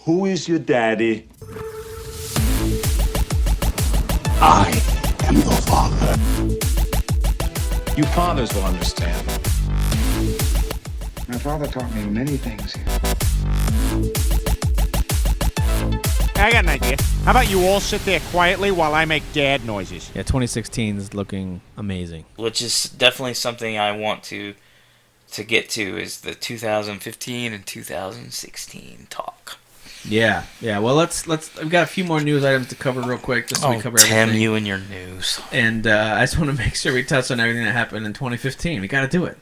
Who is your daddy? I am your father. You fathers will understand. My father taught me many things. I got an idea. How about you all sit there quietly while I make dad noises? Yeah, 2016 is looking amazing. Which is definitely something I want to get to, is the 2015 and 2016 talk. Yeah. Well, let's. We've got a few more news items to cover real quick, just so we cover everything. Tim, you and your news. And I just want to make sure we touch on everything that happened in 2015. We got to do it.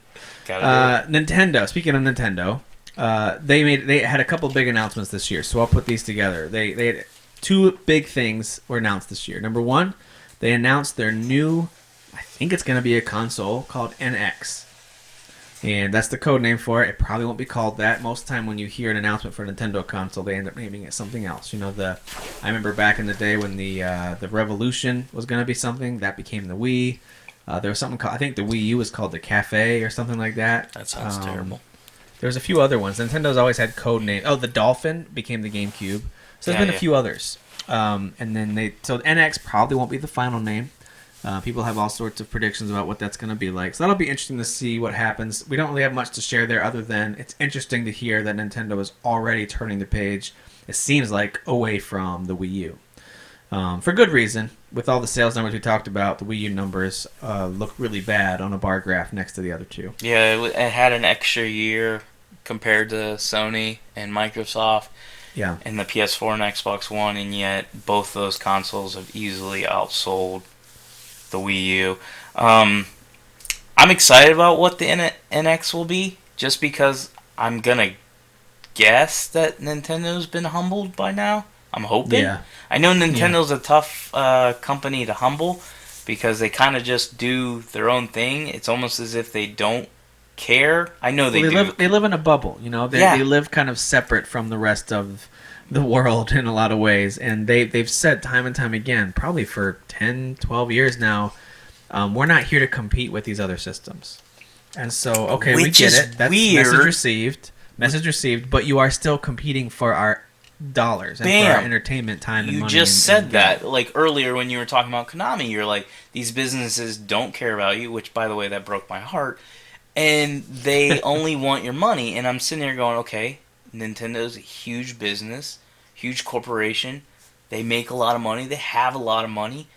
Nintendo. Speaking of Nintendo, they had a couple big announcements this year, so I'll put these together. They had two big things were announced this year. Number one, they announced their new, I think it's going to be a console called NX. And that's the code name for it. It probably won't be called that. Most of the time when you hear an announcement for a Nintendo console, they end up naming it something else. You know, I remember back in the day when the Revolution was going to be something, that became the Wii. There was something called, I think the Wii U was called the Cafe or something like that. That sounds terrible. There's a few other ones. Nintendo's always had code names. Oh, the Dolphin became the GameCube. So there's been a few others. And then so NX probably won't be the final name. People have all sorts of predictions about what that's going to be like. So that'll be interesting to see what happens. We don't really have much to share there other than it's interesting to hear that Nintendo is already turning the page, it seems like, away from the Wii U. For good reason. With all the sales numbers we talked about, the Wii U numbers look really bad on a bar graph next to the other two. Yeah, it had an extra year compared to Sony and Microsoft. Yeah. And the PS4 and Xbox One, and yet both those consoles have easily outsold the Wii U. I'm excited about what the NX will be, just because I'm gonna guess that Nintendo's been humbled by now. I'm hoping. Yeah. I know Nintendo's a tough company to humble, because they kind of just do their own thing. It's almost as if they don't care. I know they do. They live in a bubble, you know. They live kind of separate from the rest of the world in a lot of ways, and they've said time and time again, probably for 10, 12 years now, we're not here to compete with these other systems. And so, okay, we get it. That's weird. Message received, but you are still competing for our dollars and for our entertainment time and money. You just said that. Like earlier when you were talking about Konami, you're like, these businesses don't care about you, which, by the way, that broke my heart. And they only want your money. And I'm sitting there going, okay, Nintendo's a huge business, huge corporation. They make a lot of money. They have a lot of money.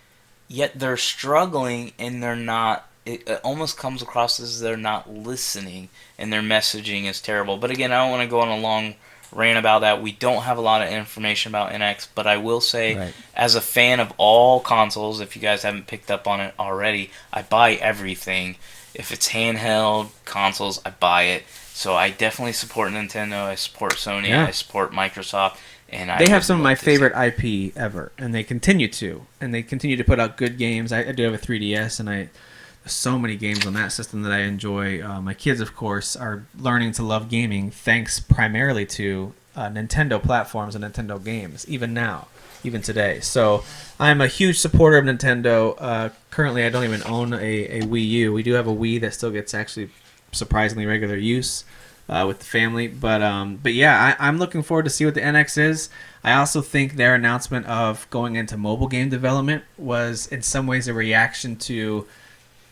Yet they're struggling, and they're not. It almost comes across as they're not listening, and their messaging is terrible. But again, I don't want to go on a long rant about that. We don't have a lot of information about NX, but I will say, as a fan of all consoles, if you guys haven't picked up on it already, I buy everything. If it's handheld consoles, I buy it. So I definitely support Nintendo. I support Sony. Yeah. I support Microsoft. And they have some of my favorite IP ever, and they continue to. And they continue to put out good games. I do have a 3DS, and there's so many games on that system that I enjoy. My kids, of course, are learning to love gaming thanks primarily to Nintendo platforms and Nintendo games, even now, even today. So I'm a huge supporter of Nintendo. Currently, I don't even own a Wii U. We do have a Wii that still gets actually surprisingly regular use with the family. But yeah, I'm looking forward to see what the NX is. I also think their announcement of going into mobile game development was in some ways a reaction to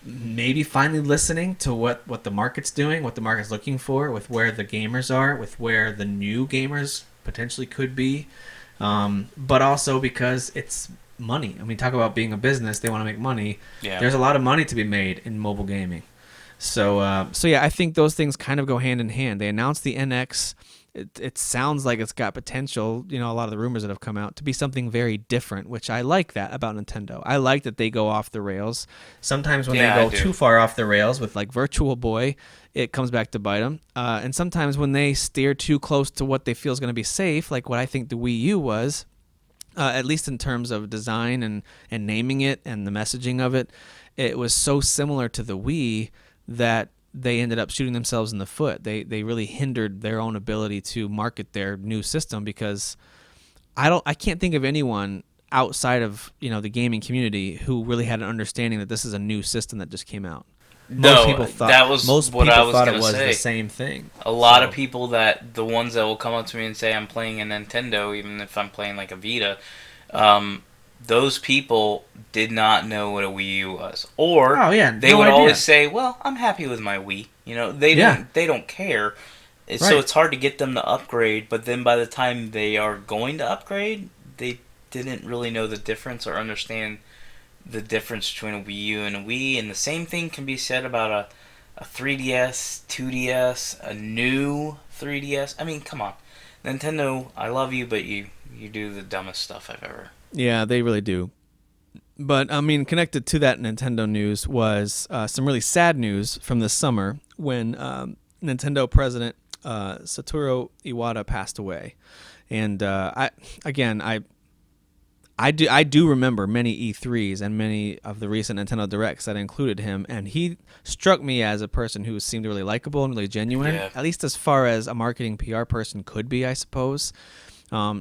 maybe finally listening to what the market's doing, what the market's looking for, with where the gamers are, with where the new gamers potentially could be. But also because it's money. I mean, talk about being a business, they want to make money. Yeah. There's a lot of money to be made in mobile gaming. So yeah, I think those things kind of go hand in hand. They announced the NX. It sounds like it's got potential, you know, a lot of the rumors that have come out, to be something very different, which I like that about Nintendo. I like that they go off the rails. Sometimes when they go too far off the rails with like Virtual Boy, it comes back to bite them. And sometimes when they steer too close to what they feel is going to be safe, like what I think the Wii U was, at least in terms of design and naming it and the messaging of it, it was so similar to the Wii that they ended up shooting themselves in the foot. They really hindered their own ability to market their new system, because I can't think of anyone outside of, you know, the gaming community who really had an understanding that this is a new system that just came out. No, people thought that was most what people I was thought it gonna was say. the same thing. A lot of So, people the ones that will come up to me and say I'm playing a Nintendo, even if I'm playing like a Vita, those people did not know what a Wii U was, or oh yeah, they no would idea. always say, "Well, I'm happy with my Wii." You know, they don't care. So Right. it's hard to get them to upgrade. But then by the time they are going to upgrade, they didn't really know the difference or understand the difference between a Wii U and a Wii. And the same thing can be said about a 3DS, 2DS, a new 3DS. I mean, come on. Nintendo, I love you, but you do the dumbest stuff I've ever. Yeah, they really do. But I mean, connected to that Nintendo news was some really sad news from this summer when Nintendo president Satoru Iwata passed away, and I do remember many E3s and many of the recent Nintendo Directs that included him, and he struck me as a person who seemed really likable and really genuine, Yeah. at least as far as a marketing PR person could be, I suppose.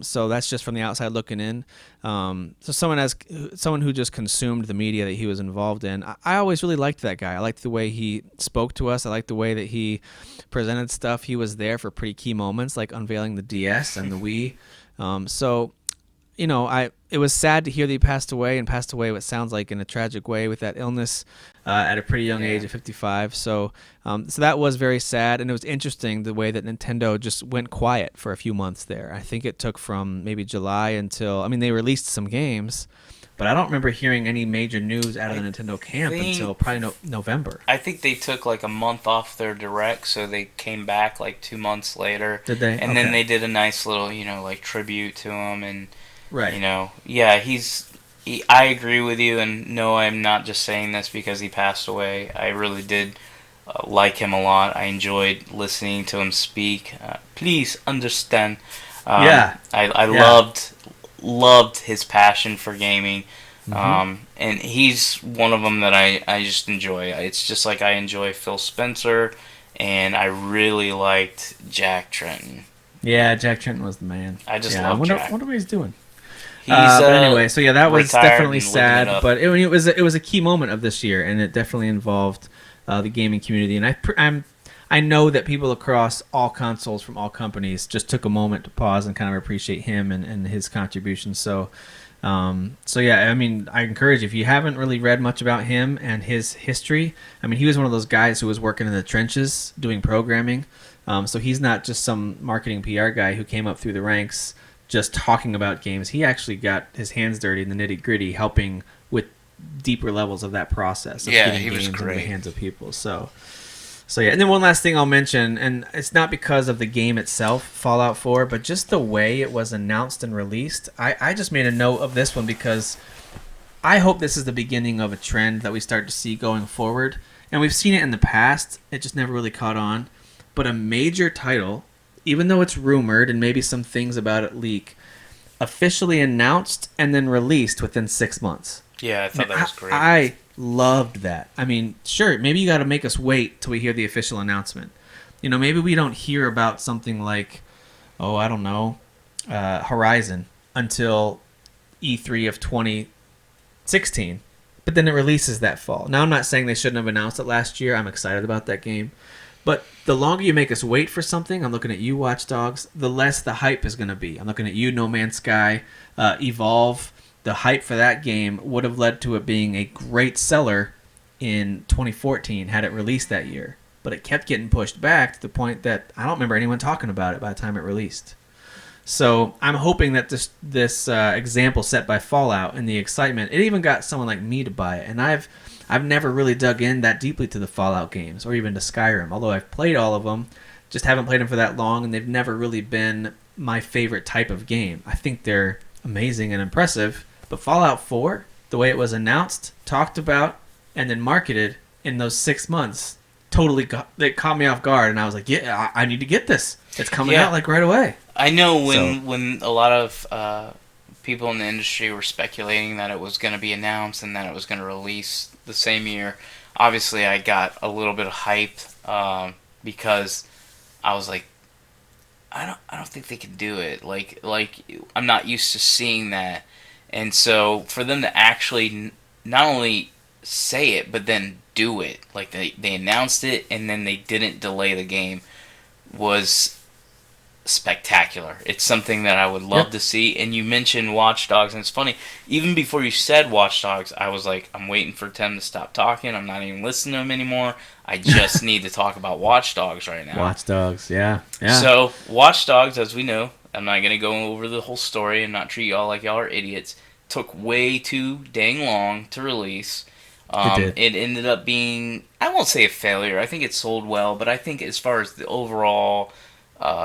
So that's just from the outside looking in. So someone who just consumed the media that he was involved in. I always really liked that guy. I liked the way he spoke to us. I liked the way that he presented stuff. He was there for pretty key moments, like unveiling the DS and the Wii. So, you know, it was sad to hear that he passed away, and passed away what sounds like in a tragic way with that illness at a pretty young age of 55. So that was very sad, and it was interesting the way that Nintendo just went quiet for a few months there. I think it took from maybe July until, I mean, they released some games, but I don't remember hearing any major news out of the Nintendo camp until probably November. I think they took like a month off their direct, so they came back like 2 months later. Did they? And Okay. then they did a nice little, like tribute to him, and Right. yeah, I agree with you, and no, I'm not just saying this because he passed away. I really did like him a lot. I enjoyed listening to him speak. Please understand. Yeah. I Yeah. loved his passion for gaming. Mm-hmm. And he's one of them that I just enjoy. It's just like I enjoy Phil Spencer, and I really liked Jack Trenton. Yeah, Jack Trenton was the man. I just yeah, love wonder, Jack. wonder what he's doing. He's But anyway, so yeah, that was retired definitely and living it sad. up. But it was a key moment of this year, and it definitely involved the gaming community. And I know that people across all consoles from all companies just took a moment to pause and kind of appreciate him and his contributions. So yeah, I mean, I encourage you, if you haven't really read much about him and his history. I mean, he was one of those guys who was working in the trenches doing programming. So he's not just some marketing PR guy who came up through the ranks just talking about games. He actually got his hands dirty in the nitty gritty, helping with deeper levels of that process of Yeah, getting he was games into the great. hands of people. So yeah, and then one last thing I'll mention, and it's not because of the game itself, Fallout 4, but just the way it was announced and released. I just made a note of this one because I hope this is the beginning of a trend that we start to see going forward. And we've seen it in the past. It just never really caught on. But a major title, even though it's rumored and maybe some things about it leak, officially announced and then released within 6 months. Yeah, I thought that was great. I loved that. I mean, sure, maybe you got to make us wait till we hear the official announcement. You know, maybe we don't hear about something like, I don't know, Horizon until E3 of 2016. But then it releases that fall. Now, I'm not saying they shouldn't have announced it last year. I'm excited about that game. But the longer you make us wait for something, I'm looking at you, Watch Dogs, the less the hype is going to be. I'm looking at you, No Man's Sky, Evolve. The hype for that game would have led to it being a great seller in 2014 had it released that year. But it kept getting pushed back to the point that I don't remember anyone talking about it by the time it released. So I'm hoping that this example set by Fallout and the excitement, it even got someone like me to buy it. And I've never really dug in that deeply to the Fallout games or even to Skyrim, although I've played all of them, just haven't played them for that long, and they've never really been my favorite type of game. I think they're amazing and impressive, but Fallout 4, the way it was announced, talked about, and then marketed in those 6 months, it caught me off guard, and I was like, yeah, I need to get this. It's coming out like right away. I know when a lot of people in the industry were speculating that it was going to be announced and that it was going to release the same year. Obviously, I got a little bit of hype because I was like, I don't think they can do it. Like I'm not used to seeing that, and so for them to actually not only say it but then do it. Like they announced it and then they didn't delay the game was spectacular. It's something that I would love to see. And you mentioned Watch Dogs, and it's funny, even before you said Watch Dogs, I was like, I'm waiting for Tim to stop talking. I'm not even listening to him anymore. I just need to talk about Watch Dogs right now. Watch Dogs, yeah. So, Watch Dogs, as we know, I'm not going to go over the whole story and not treat y'all like y'all are idiots. Took way too dang long to release. It ended up being, I won't say a failure. I think it sold well, but I think as far as the overall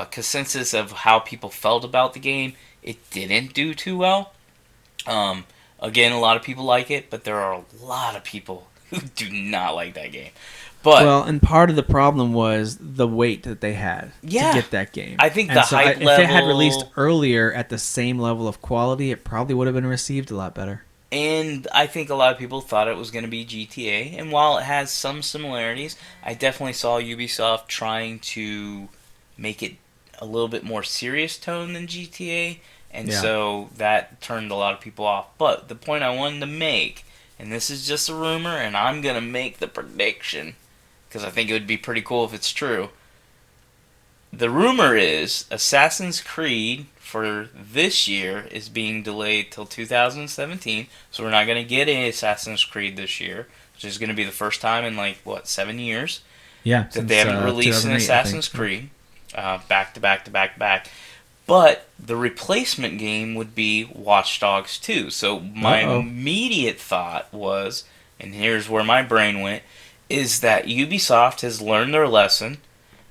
consensus of how people felt about the game, it didn't do too well. Again, a lot of people like it, but there are a lot of people who do not like that game. But and part of the problem was the wait that they had to get that game. I think hype level... If it had released earlier at the same level of quality, it probably would have been received a lot better. And I think a lot of people thought it was going to be GTA. And while it has some similarities, I definitely saw Ubisoft trying to make it a little bit more serious tone than GTA. And so that turned a lot of people off. But the point I wanted to make, and this is just a rumor, and I'm going to make the prediction, because I think it would be pretty cool if it's true. The rumor is Assassin's Creed for this year is being delayed till 2017, so we're not going to get any Assassin's Creed this year, which is going to be the first time in 7 years that they haven't released an Assassin's Creed back to back to back to back. But the replacement game would be Watch Dogs 2. So my immediate thought was, and here's where my brain went, is that Ubisoft has learned their lesson.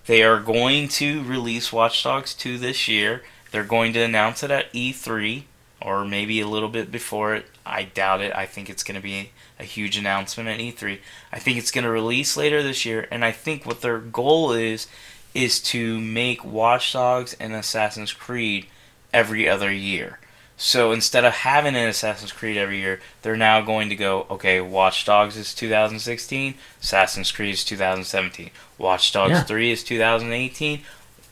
They are going to release Watch Dogs 2 this year. They're going to announce it at E3, or maybe a little bit before it. I doubt it. I think it's going to be a huge announcement at E3. I think it's going to release later this year, and I think what their goal is to make Watch Dogs and Assassin's Creed every other year. So instead of having an Assassin's Creed every year, they're now going to go, okay, Watch Dogs is 2016, Assassin's Creed is 2017, Watch Dogs 3 is 2018,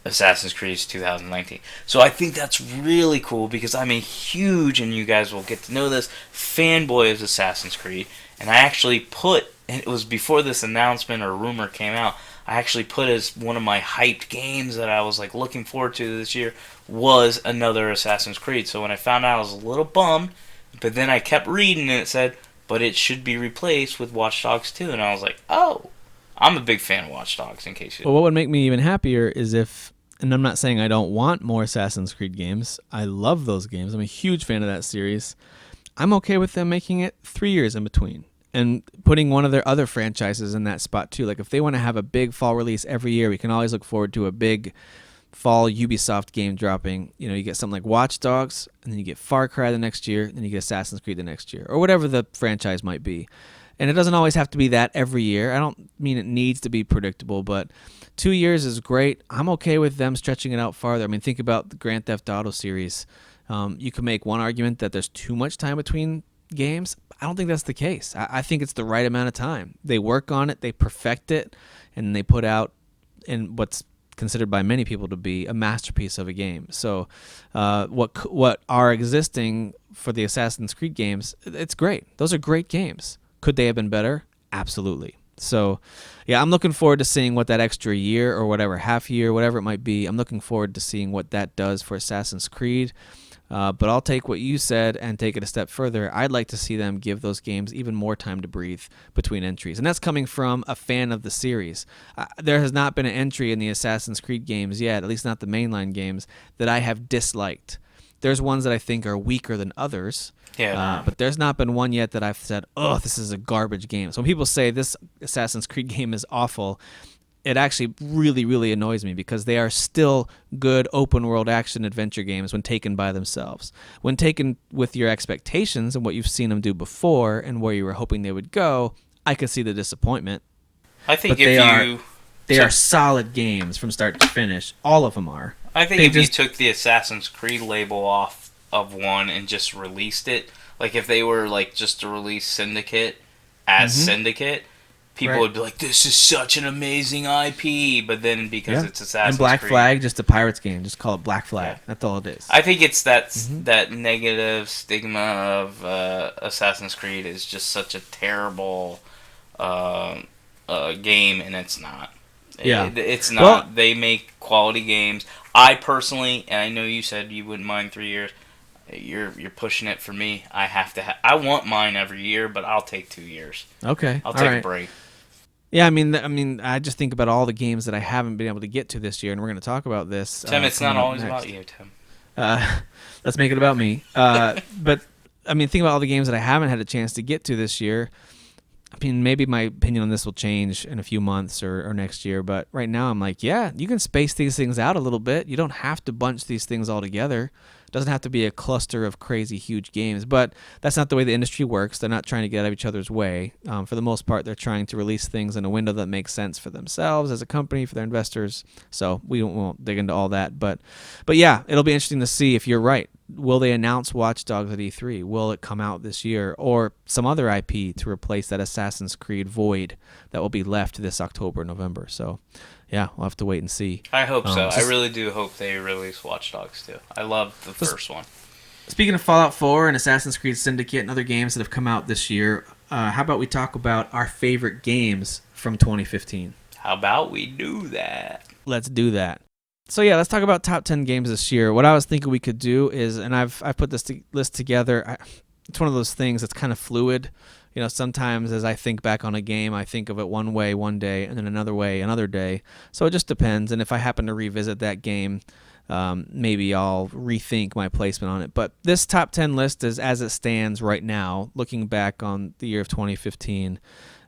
Assassin's Creed is 2019. So I think that's really cool because I'm a huge, and you guys will get to know this, fanboy of Assassin's Creed. And I actually put, and it was before this announcement or rumor came out, I actually put as one of my hyped games that I was looking forward to this year was another Assassin's Creed. So when I found out, I was a little bummed, but then I kept reading and it said, but it should be replaced with Watch Dogs 2. And I was like, oh, I'm a big fan of Watch Dogs, in case you... Well, what would make me even happier is if, and I'm not saying I don't want more Assassin's Creed games. I love those games. I'm a huge fan of that series. I'm okay with them making it 3 years in between and putting one of their other franchises in that spot too. Like if they want to have a big fall release every year, we can always look forward to a big fall Ubisoft game dropping. You know, you get something like Watch Dogs, and then you get Far Cry the next year, then you get Assassin's Creed the next year, or whatever the franchise might be. And it doesn't always have to be that every year. I don't mean it needs to be predictable, but 2 years is great. I'm okay with them stretching it out farther. I mean, think about the Grand Theft Auto series. You can make one argument that there's too much time between games. I don't think that's the case. I think it's the right amount of time. They work on it, they perfect it, and they put out in what's considered by many people to be a masterpiece of a game. So what are existing for the Assassin's Creed games, it's great. Those are great games. Could they have been better? Absolutely. So, yeah, I'm looking forward to seeing what that extra year or whatever, half year, whatever it might be, I'm looking forward to seeing what that does for Assassin's Creed. But I'll take what you said and take it a step further. I'd like to see them give those games even more time to breathe between entries. And that's coming from a fan of the series. There has not been an entry in the Assassin's Creed games yet, at least not the mainline games, that I have disliked. There's ones that I think are weaker than others. Yeah. But there's not been one yet that I've said, oh, this is a garbage game. So when people say this Assassin's Creed game is awful, it actually really, really annoys me because they are still good open-world action-adventure games when taken by themselves. When taken with your expectations and what you've seen them do before and where you were hoping they would go, I could see the disappointment. I think they are solid games from start to finish. All of them are. I think if you took the Assassin's Creed label off of one and just released it, like if they were just to release Syndicate as Syndicate, people would be like, this is such an amazing IP, but then because it's Assassin's Creed... And Black Flag, just a Pirates game. Just call it Black Flag. Yeah. That's all it is. I think it's that negative stigma of Assassin's Creed is just such a terrible game, and it's not. Yeah. It's not. Well- They make quality games. I personally, and I know you said you wouldn't mind 3 years. You're pushing it for me. I have to. I want mine every year, but I'll take 2 years. Okay. I'll all take right. a break. Yeah, I mean, I just think about all the games that I haven't been able to get to this year, and we're going to talk about this. Tim, it's not coming up always next. about you, Tim. Let's make it about me. But I mean, think about all the games that I haven't had a chance to get to this year. I mean, maybe my opinion on this will change in a few months or next year, but right now I'm like, yeah, you can space these things out a little bit. You don't have to bunch these things all together. It doesn't have to be a cluster of crazy, huge games, but that's not the way the industry works. They're not trying to get out of each other's way. For the most part, they're trying to release things in a window that makes sense for themselves as a company, for their investors. So we won't dig into all that, but yeah, it'll be interesting to see if you're right. Will they announce Watch Dogs at E3? Will it come out this year? Or some other IP to replace that Assassin's Creed void that will be left this October, November? So, yeah, we'll have to wait and see. I hope so. I really do hope they release Watch Dogs too. I love the first one. Speaking of Fallout 4 and Assassin's Creed Syndicate and other games that have come out this year, how about we talk about our favorite games from 2015? How about we do that? Let's do that. So yeah, let's talk about top 10 games this year. What I was thinking we could do is, and I've put this list together. It's one of those things that's kind of fluid. You know, sometimes as I think back on a game, I think of it one way one day and then another way another day. So it just depends. And if I happen to revisit that game, maybe I'll rethink my placement on it. But this top 10 list is as it stands right now, looking back on the year of 2015.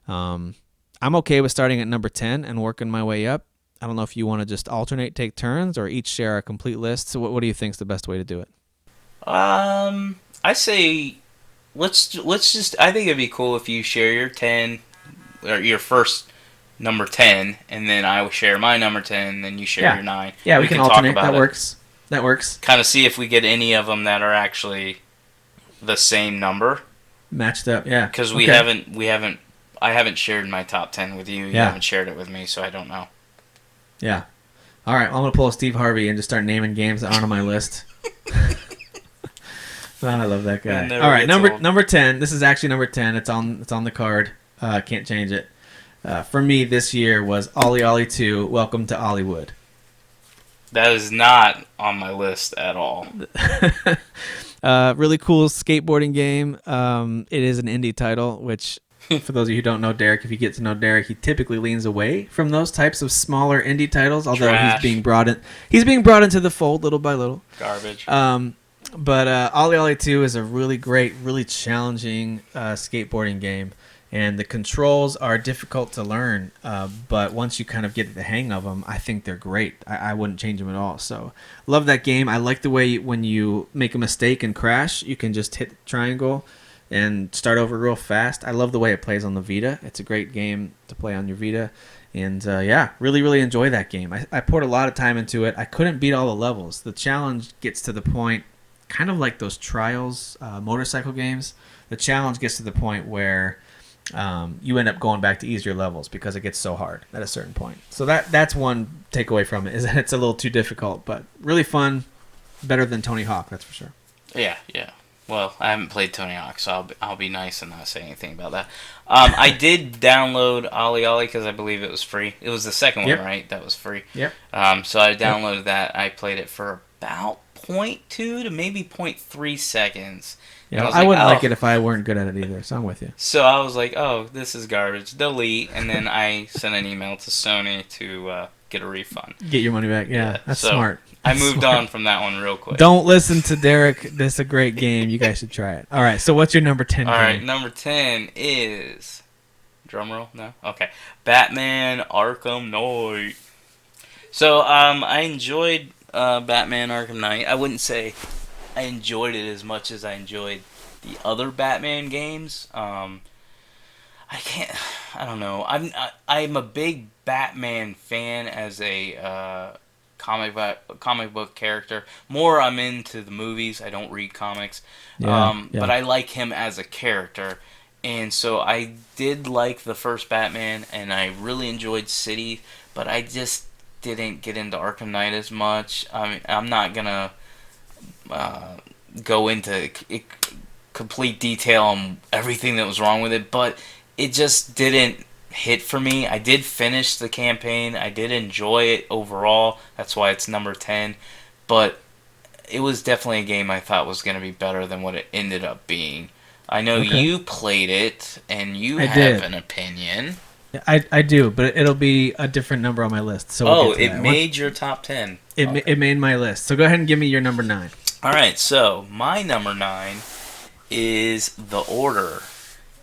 I'm okay with starting at number 10 and working my way up. I don't know if you want to just alternate, take turns, or each share a complete list. So what do you think is the best way to do it? I say let's just. I think it'd be cool if you share your 10 or your first number 10, and then I will share my number 10, and then you share your 9. Yeah, we can alternate. Talk about That works. Kind of see if we get any of them that are actually the same number Matched up. Yeah. because I haven't shared my top 10 with you. You Yeah. haven't shared it with me, so I don't know. Yeah. All right, I'm going to pull a Steve Harvey and just start naming games that aren't on my list. I love that guy. All right, number 10. This is actually number 10. It's on the card. Can't change it. For me this year was Ollie Ollie 2, Welcome to Ollywood. That is not on my list at all. Really cool skateboarding game. It is an indie title, which for those of you who don't know Derek, if you get to know Derek, he typically leans away from those types of smaller indie titles, although Trash. he's being brought into the fold little by little. Garbage. But Ollie Ollie 2 is a really great, really challenging skateboarding game, and the controls are difficult to learn, but once you kind of get the hang of them, I think they're great. I wouldn't change them at all. So love that game. I like the way when you make a mistake and crash, you can just hit triangle and start over real fast. I love the way it plays on the Vita. It's a great game to play on your Vita. And yeah, really, really enjoy that game. I poured a lot of time into it. I couldn't beat all the levels. The challenge gets to the point, kind of like those Trials motorcycle games. The challenge gets to the point where you end up going back to easier levels because it gets so hard at a certain point. So that's one takeaway from it, is that it's a little too difficult, but really fun. Better than Tony Hawk, that's for sure. Yeah. Well, I haven't played Tony Hawk, so I'll be nice and not say anything about that. I did download Ollie Ollie because I believe it was free. It was the second one, right? That was free. Yep. So I downloaded that. I played it for about 0.2 to maybe 0.3 seconds. Yeah, I wouldn't like it if I weren't good at it either, so I'm with you. So I was like, oh, this is garbage. Delete. And then I sent an email to Sony to get a refund. Get your money back. Yeah, that's smart. I moved on from that one real quick. Don't listen to Derek. This is a great game. You guys should try it. All right, so what's your number 10 game? All right, number 10 is... Drumroll? No? Okay. Batman Arkham Knight. So, I enjoyed Batman Arkham Knight. I wouldn't say I enjoyed it as much as I enjoyed the other Batman games. I don't know. I'm a big Batman fan as a comic book character. More, I'm into the movies. I don't read comics. Yeah. But I like him as a character. And so I did like the first Batman, and I really enjoyed City, but I just didn't get into Arkham Knight as much. I mean, I'm not going to go into complete detail on everything that was wrong with it, but it just didn't hit for me. I did finish the campaign. I did enjoy it overall. That's why it's number 10. But it was definitely a game I thought was going to be better than what it ended up being. I know you played it, and you have an opinion. I do, but it'll be a different number on my list. So it made your top 10. It made my list. So go ahead and give me your number 9. All right, so my number 9 is The Order,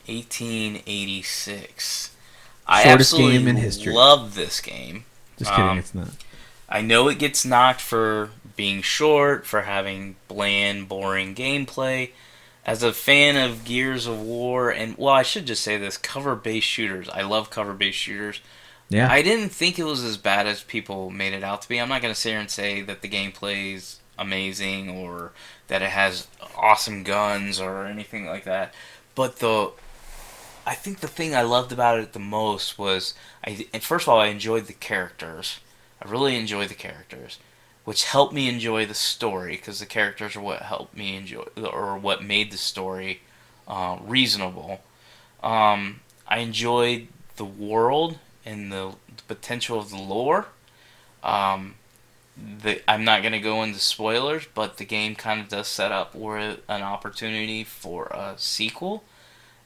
1886. I Shortest absolutely game in history. love this game. Just kidding, it's not. I know it gets knocked for being short, for having bland, boring gameplay. As a fan of Gears of War, and, well, I should just say this, cover-based shooters. I love cover-based shooters. Yeah. I didn't think it was as bad as people made it out to be. I'm not going to sit here and say that the gameplay is amazing or that it has awesome guns or anything like that. But I think the thing I loved about it the most was, and first of all, I enjoyed the characters. I really enjoyed the characters, which helped me enjoy the story, because the characters are what helped me enjoy, or what made the story reasonable. I enjoyed the world and the potential of the lore. I'm not going to go into spoilers, but the game kind of does set up an opportunity for a sequel.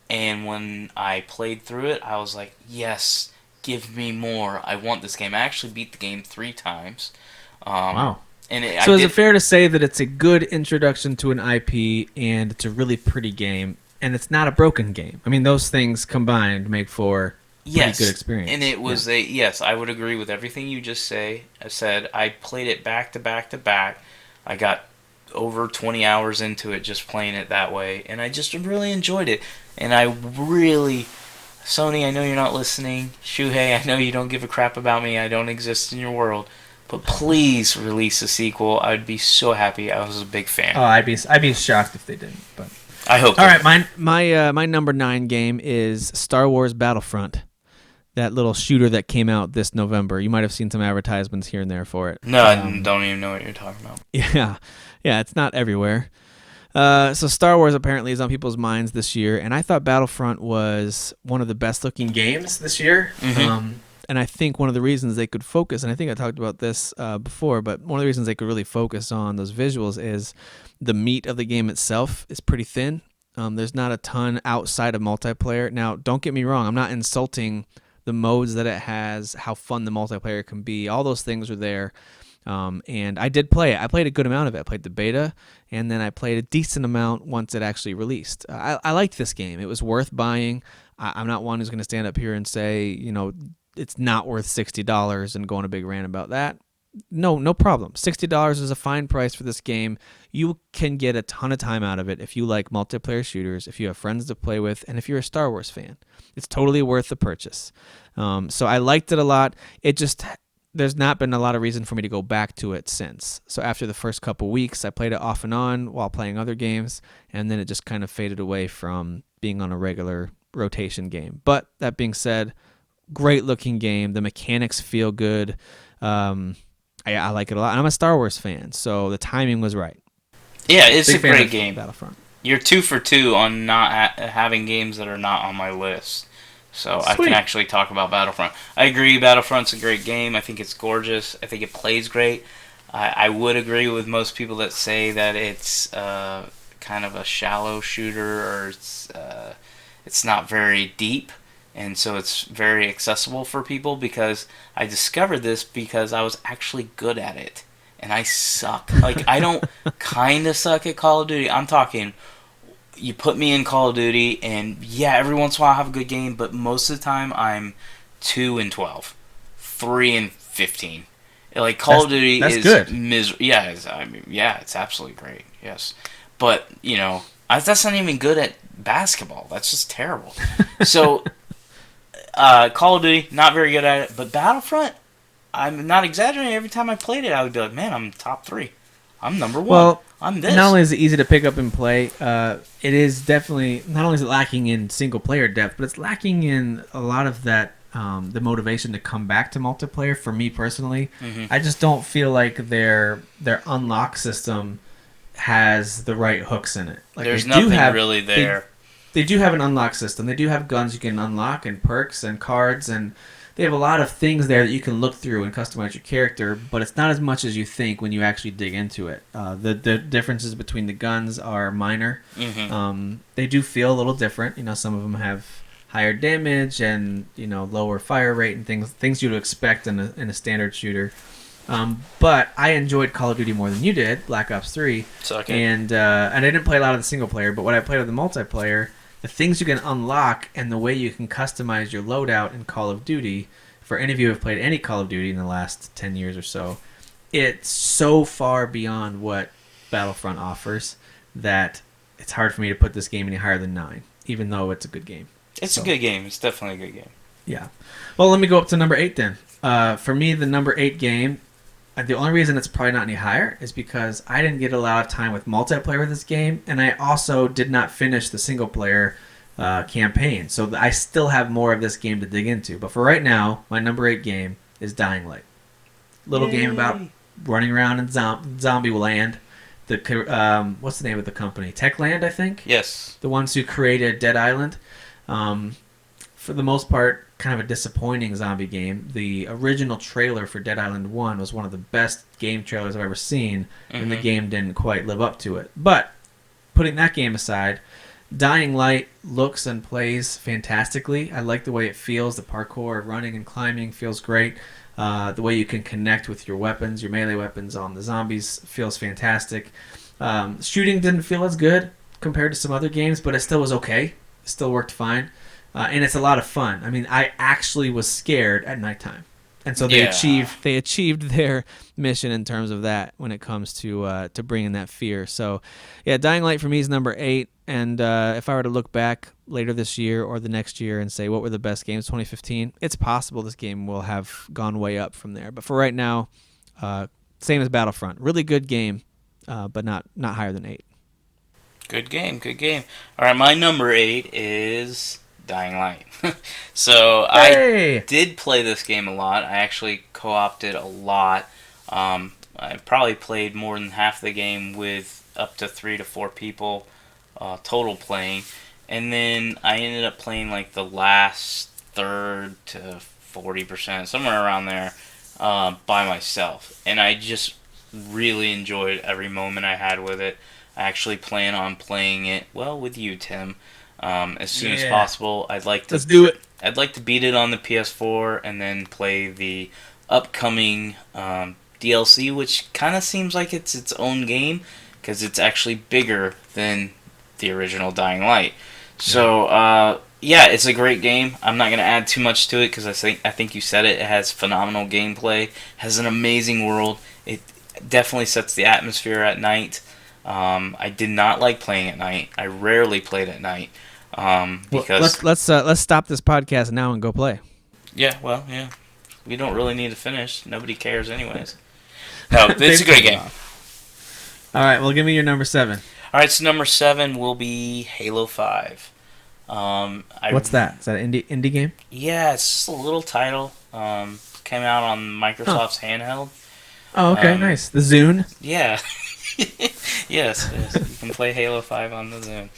And when I played through it, I was like, yes, give me more. I want this game. I actually beat the game 3 times. Wow. And is it fair to say that it's a good introduction to an IP, and it's a really pretty game, and it's not a broken game? I mean, those things combined make for a pretty good experience. And it was yes, I would agree with everything you just said. I played it back to back to back. I got over 20 hours into it just playing it that way, and I just really enjoyed it. And I really... Sony, I know you're not listening. Shuhei, I know you don't give a crap about me. I don't exist in your world. But please release a sequel. I'd be so happy. I was a big fan. Oh, I'd be shocked if they didn't. But I hope. All right, my number 9 game is Star Wars Battlefront. That little shooter that came out this November. You might have seen some advertisements here and there for it. No, I don't even know what you're talking about. Yeah, it's not everywhere. So Star Wars apparently is on people's minds this year, and I thought Battlefront was one of the best-looking games this year. Mm-hmm. And I think one of the reasons they could focus, and I think I talked about this before, but one of the reasons they could really focus on those visuals is the meat of the game itself is pretty thin. There's not a ton outside of multiplayer. Now, don't get me wrong. I'm not insulting the modes that it has, how fun the multiplayer can be. All those things are there. And I did play it. I played a good amount of it. I played the beta, and then I played a decent amount once it actually released. I liked this game. It was worth buying. I'm not one who's going to stand up here and say, it's not worth $60 and go on a big rant about that. No problem. $60 is a fine price for this game. You can get a ton of time out of it if you like multiplayer shooters, if you have friends to play with, and if you're a Star Wars fan. It's totally worth the purchase. So I liked it a lot. There's not been a lot of reason for me to go back to it since. So after the first couple weeks, I played it off and on while playing other games, and then it just kind of faded away from being on a regular rotation game. But that being said, great looking game. The mechanics feel good. I like it a lot. And I'm a Star Wars fan, so the timing was right. Yeah, it's a great game. Battlefront. You're 2 for 2 on not having games that are not on my list. So sweet. I can actually talk about Battlefront. I agree, Battlefront's a great game. I think it's gorgeous. I think it plays great. I would agree with most people that say that it's kind of a shallow shooter, or it's not very deep. And so it's very accessible for people, because I discovered this because I was actually good at it. And I suck. Like, I don't kind of suck at Call of Duty. I'm talking, you put me in Call of Duty, and yeah, every once in a while I have a good game, but most of the time I'm 2-12, 3-15. Like, Call of Duty is good. Yeah, it's absolutely great. Yes. But, that's not even good at basketball. That's just terrible. So... Call of Duty, not very good at it, but Battlefront, I'm not exaggerating. Every time I played it, I would be like, man, I'm top 3. I'm number 1. Well, I'm this. Not only is it easy to pick up and play, it is definitely, not only is it lacking in single player depth, but it's lacking in a lot of that, the motivation to come back to multiplayer for me personally. Mm-hmm. I just don't feel like their unlock system has the right hooks in it. Like, there's nothing really there. they do have an unlock system. They do have guns you can unlock and perks and cards, and they have a lot of things there that you can look through and customize your character, but it's not as much as you think when you actually dig into it. The differences between the guns are minor. They do feel a little different. Some of them have higher damage and lower fire rate and things you'd expect in a standard shooter. But I enjoyed Call of Duty more than you did, Black Ops 3. And I didn't play a lot of the single player, but what I played of the multiplayer, the things you can unlock and the way you can customize your loadout in Call of Duty, for any of you who have played any Call of Duty in the last 10 years or so, it's so far beyond what Battlefront offers that it's hard for me to put this game any higher than 9, even though it's a good game. It's a good game. It's definitely a good game. Yeah. Well, let me go up to number 8 then. For me, the number 8 game, the only reason it's probably not any higher is because I didn't get a lot of time with multiplayer with this game, and I also did not finish the single-player campaign. So I still have more of this game to dig into. But for right now, my number 8 game is Dying Light. Little game about running around in zombie land. What's the name of the company? Techland, I think? Yes. The ones who created Dead Island. For the most part, kind of a disappointing zombie game. The original trailer for Dead Island 1 was one of the best game trailers I've ever seen, and the game didn't quite live up to it. But, putting that game aside, Dying Light looks and plays fantastically. I like the way it feels. The parkour, running and climbing feels great. The way you can connect with your weapons, your melee weapons on the zombies feels fantastic. Shooting didn't feel as good compared to some other games, but it still was okay. It still worked fine. And it's a lot of fun. I mean, I actually was scared at nighttime. And so they achieved their mission in terms of that when it comes to bringing that fear. So, yeah, Dying Light for me is number 8. And if I were to look back later this year or the next year and say what were the best games 2015, it's possible this game will have gone way up from there. But for right now, same as Battlefront. Really good game, but not higher than 8. Good game. All right, my number 8 is Dying Light. So I did play this game a lot. I actually co-opted a lot. I probably played more than half the game with up to 3 to 4 people total playing. And then I ended up playing like the last third to 40%, somewhere around there, by myself. And I just really enjoyed every moment I had with it. I actually plan on playing it, with you, Tim. As soon as possible. Let's do it. I'd like to beat it on the PS4 and then play the upcoming DLC, which kind of seems like it's its own game because it's actually bigger than the original Dying Light. So it's a great game. I'm not going to add too much to it because I think you said it. It has phenomenal gameplay, has an amazing world. It definitely sets the atmosphere at night. I did not like playing at night. I rarely played at night. Because let's stop this podcast now and go play. Yeah, we don't really need to finish. Nobody cares anyways. No, it's a great game. All right, well, give me your number 7. All right, so number 7 will be Halo 5. What's that? Is that an indie game? Yeah, it's just a little title. Came out on Microsoft's handheld. Oh, okay, nice. The Zune? Yeah. yes, you can play Halo 5 on the Zune.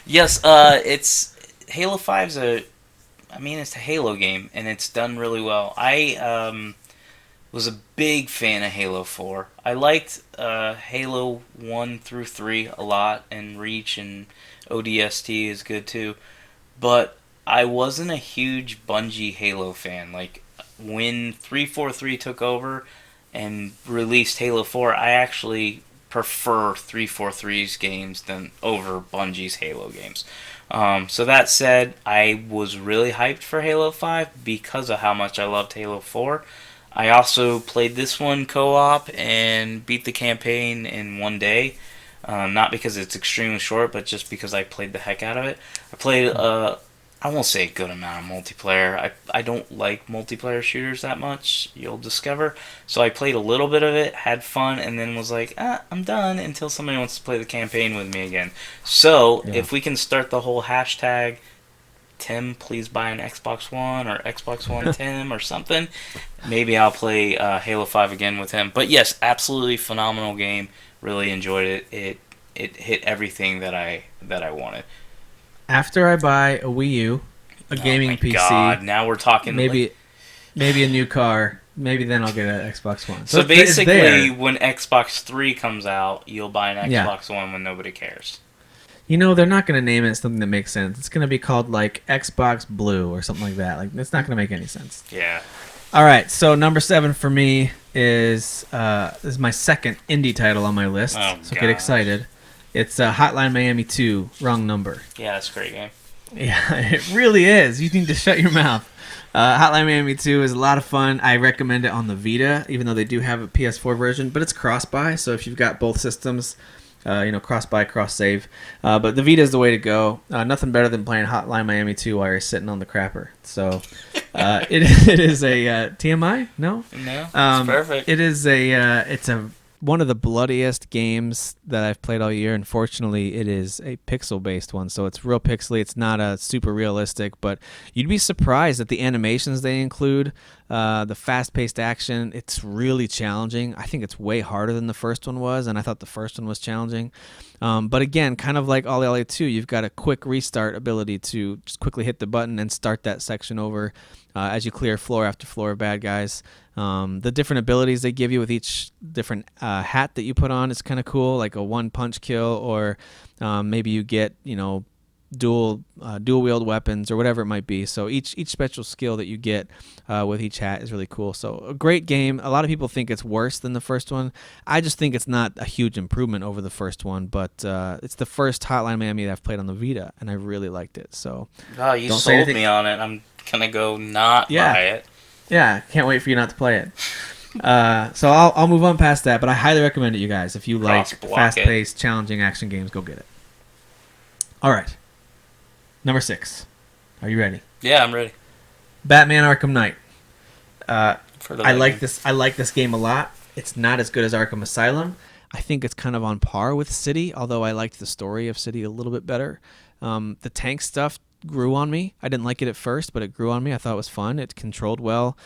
Yes, it's Halo 5's it's a Halo game, and it's done really well. I was a big fan of Halo 4. I liked Halo 1 through 3 a lot, and Reach and ODST is good too. But I wasn't a huge Bungie Halo fan. Like, when 343 took over and released Halo 4, I actually prefer 343's games than over Bungie's Halo games. So that said, I was really hyped for Halo 5 because of how much I loved Halo 4. I also played this one co-op and beat the campaign in one day. Not because it's extremely short, but just because I played the heck out of it. I played, I won't say a good amount of multiplayer. I don't like multiplayer shooters that much, you'll discover. So I played a little bit of it, had fun, and then was like, I'm done until somebody wants to play the campaign with me again. So if we can start the whole hashtag, Tim, please buy an Xbox One, or Xbox One Tim, or something, maybe I'll play Halo 5 again with him. But yes, absolutely phenomenal game. Really enjoyed it. It hit everything that I wanted. After I buy a Wii U, a gaming oh my PC, God, now we're talking maybe a new car, maybe then I'll get an Xbox One. So it's basically, there. when Xbox 3 comes out, you'll buy an Xbox One when nobody cares. You know, they're not going to name it something that makes sense. It's going to be called, like, Xbox Blue or something like that. Like, it's not going to make any sense. Yeah. All right, so number 7 for me is my second indie title on my list. Oh, so gosh. get excited. It's Hotline Miami 2, Wrong Number. Yeah, that's a great game. Yeah, it really is. You need to shut your mouth. Hotline Miami 2 is a lot of fun. I recommend it on the Vita, even though they do have a PS4 version, but it's cross-buy, so if you've got both systems, cross-buy, cross-save. But the Vita is the way to go. Nothing better than playing Hotline Miami 2 while you're sitting on the crapper. So it is a TMI? No? No, it's perfect. It is it's one of the bloodiest games that I've played all year. Unfortunately, it is a pixel-based one, so it's real pixely. It's not a super realistic, but you'd be surprised at the animations they include, the fast-paced action. It's really challenging. I think it's way harder than the first one was, and I thought the first one was challenging. But again, kind of like Ollie 2, you've got a quick restart ability to just quickly hit the button and start that section over as you clear floor after floor of bad guys. The different abilities they give you with each different hat that you put on is kind of cool, like a one-punch kill, or maybe you get, dual wield weapons or whatever it might be. So each special skill that you get with each hat is really cool. So a great game. A lot of people think it's worse than the first one. I just think it's not a huge improvement over the first one, but it's the first Hotline Miami that I've played on the Vita, and I really liked it. So Oh, you sold me on it. I'm gonna go not buy it. Yeah, can't wait for you not to play it. So I'll move on past that, but I highly recommend it, you guys. If you like Cross-block fast-paced, challenging action games, go get it. All right. Number 6. Are you ready? Yeah, I'm ready. Batman Arkham Knight. For the I like game. this. I like this game a lot. It's not as good as Arkham Asylum. I think it's kind of on par with City, although I liked the story of City a little bit better. The tank stuff grew on me. I didn't like it at first, but it grew on me. I thought it was fun. It controlled well.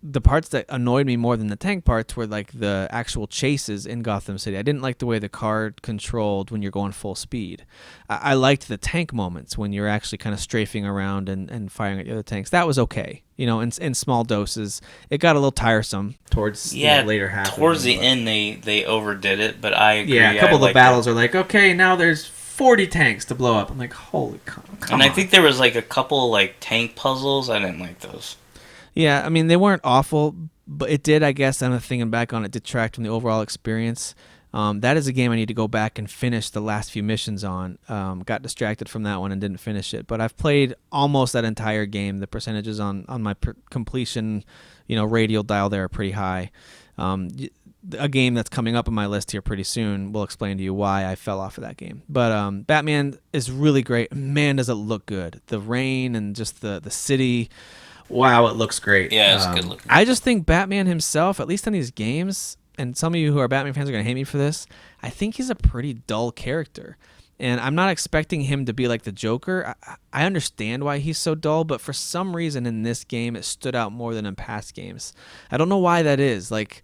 The parts that annoyed me more than the tank parts were like the actual chases in Gotham City. I didn't like the way the car controlled when you're going full speed. I liked the tank moments when you're actually kind of strafing around and firing at the other tanks. That was okay, in small doses. It got a little tiresome towards the later half. Towards the end, they overdid it, but I agree. Yeah, a couple of the battles are like, okay, now there's 40 tanks to blow up. I'm like, holy come And on. I think there was like a couple like tank puzzles. I didn't like those. Yeah, I mean, they weren't awful, but it did, I guess, I'm thinking back on it, detract from the overall experience. That is a game I need to go back and finish the last few missions on. Got distracted from that one and didn't finish it. But I've played almost that entire game. The percentages on my completion, radial dial there are pretty high. A game that's coming up on my list here pretty soon will explain to you why I fell off of that game. But Batman is really great. Man, does it look good. The rain and just the city. Wow, it looks great. Yeah, it's good looking. I just think Batman himself, at least on these games, and some of you who are Batman fans are going to hate me for this, I think he's a pretty dull character. And I'm not expecting him to be like the Joker. I understand why he's so dull, but for some reason in this game, it stood out more than in past games. I don't know why that is. Like,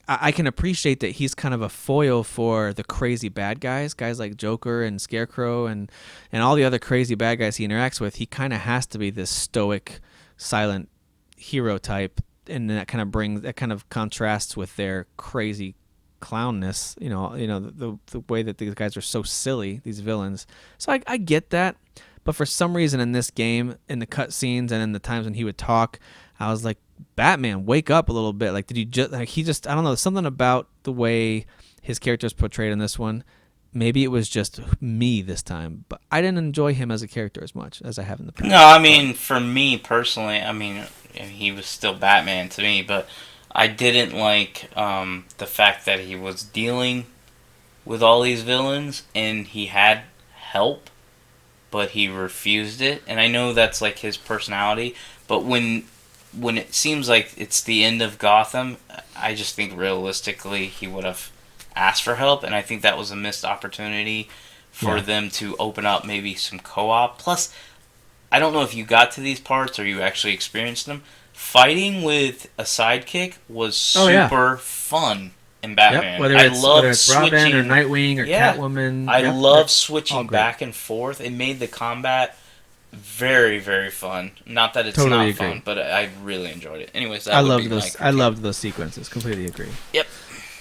I can appreciate that he's kind of a foil for the crazy bad guys like Joker and Scarecrow and all the other crazy bad guys he interacts with. He kind of has to be this stoic, silent hero type, and that kind of contrasts with their crazy clownness. The way that these guys are so silly, these villains. So I get that, but for some reason in this game, in the cutscenes and in the times when he would talk, I was like, Batman, wake up a little bit. Like, did you just I don't know, something about the way his character is portrayed in this one. Maybe it was just me this time, but I didn't enjoy him as a character as much as I have in the past. No, I mean, for me personally, he was still Batman to me, but I didn't like the fact that he was dealing with all these villains and he had help, but he refused it. And I know that's like his personality, but when it seems like it's the end of Gotham, I just think realistically he would have asked for help, and I think that was a missed opportunity for them to open up maybe some co-op. Plus, I don't know if you got to these parts or you actually experienced them. Fighting with a sidekick was super fun and Batman. Yep, whether I it's, love whether it's Robin switching. or Nightwing or Yeah. Catwoman. I Yep, love all switching great. back and forth. It made the combat very, very fun. Not that it's Totally not agree. fun, but I really enjoyed it. Anyways, that I would loved be those. my I critique. loved those sequences. Completely agree. Yep.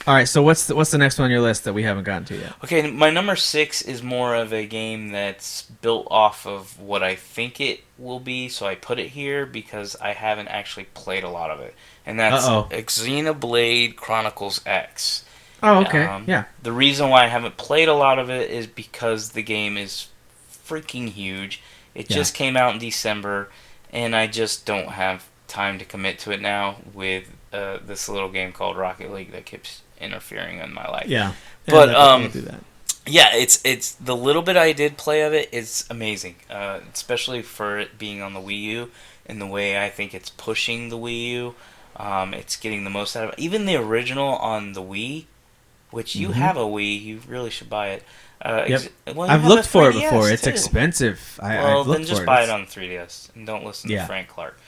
All right, so what's the next one on your list that we haven't gotten to yet? Okay, my number 6 is more of a game that's built off of what I think it will be, so I put it here because I haven't actually played a lot of it. And that's Xenoblade Chronicles X. Oh, okay. Yeah. The reason why I haven't played a lot of it is because the game is freaking huge. It just came out in December, and I just don't have time to commit to it now with this little game called Rocket League that keeps interfering in my life. Yeah. But I'll do that. yeah, it's the little bit I did play of it is amazing, especially for it being on the Wii U and the way I think it's pushing the Wii U. It's getting the most out of it. Even the original on the Wii, which you have a Wii, you really should buy it. Yep. Well, you I've have looked a for it 3DS before. It's too. expensive. Well, I've looked then just for it. buy it It's- on 3DS and don't listen Yeah. to Frank Clark.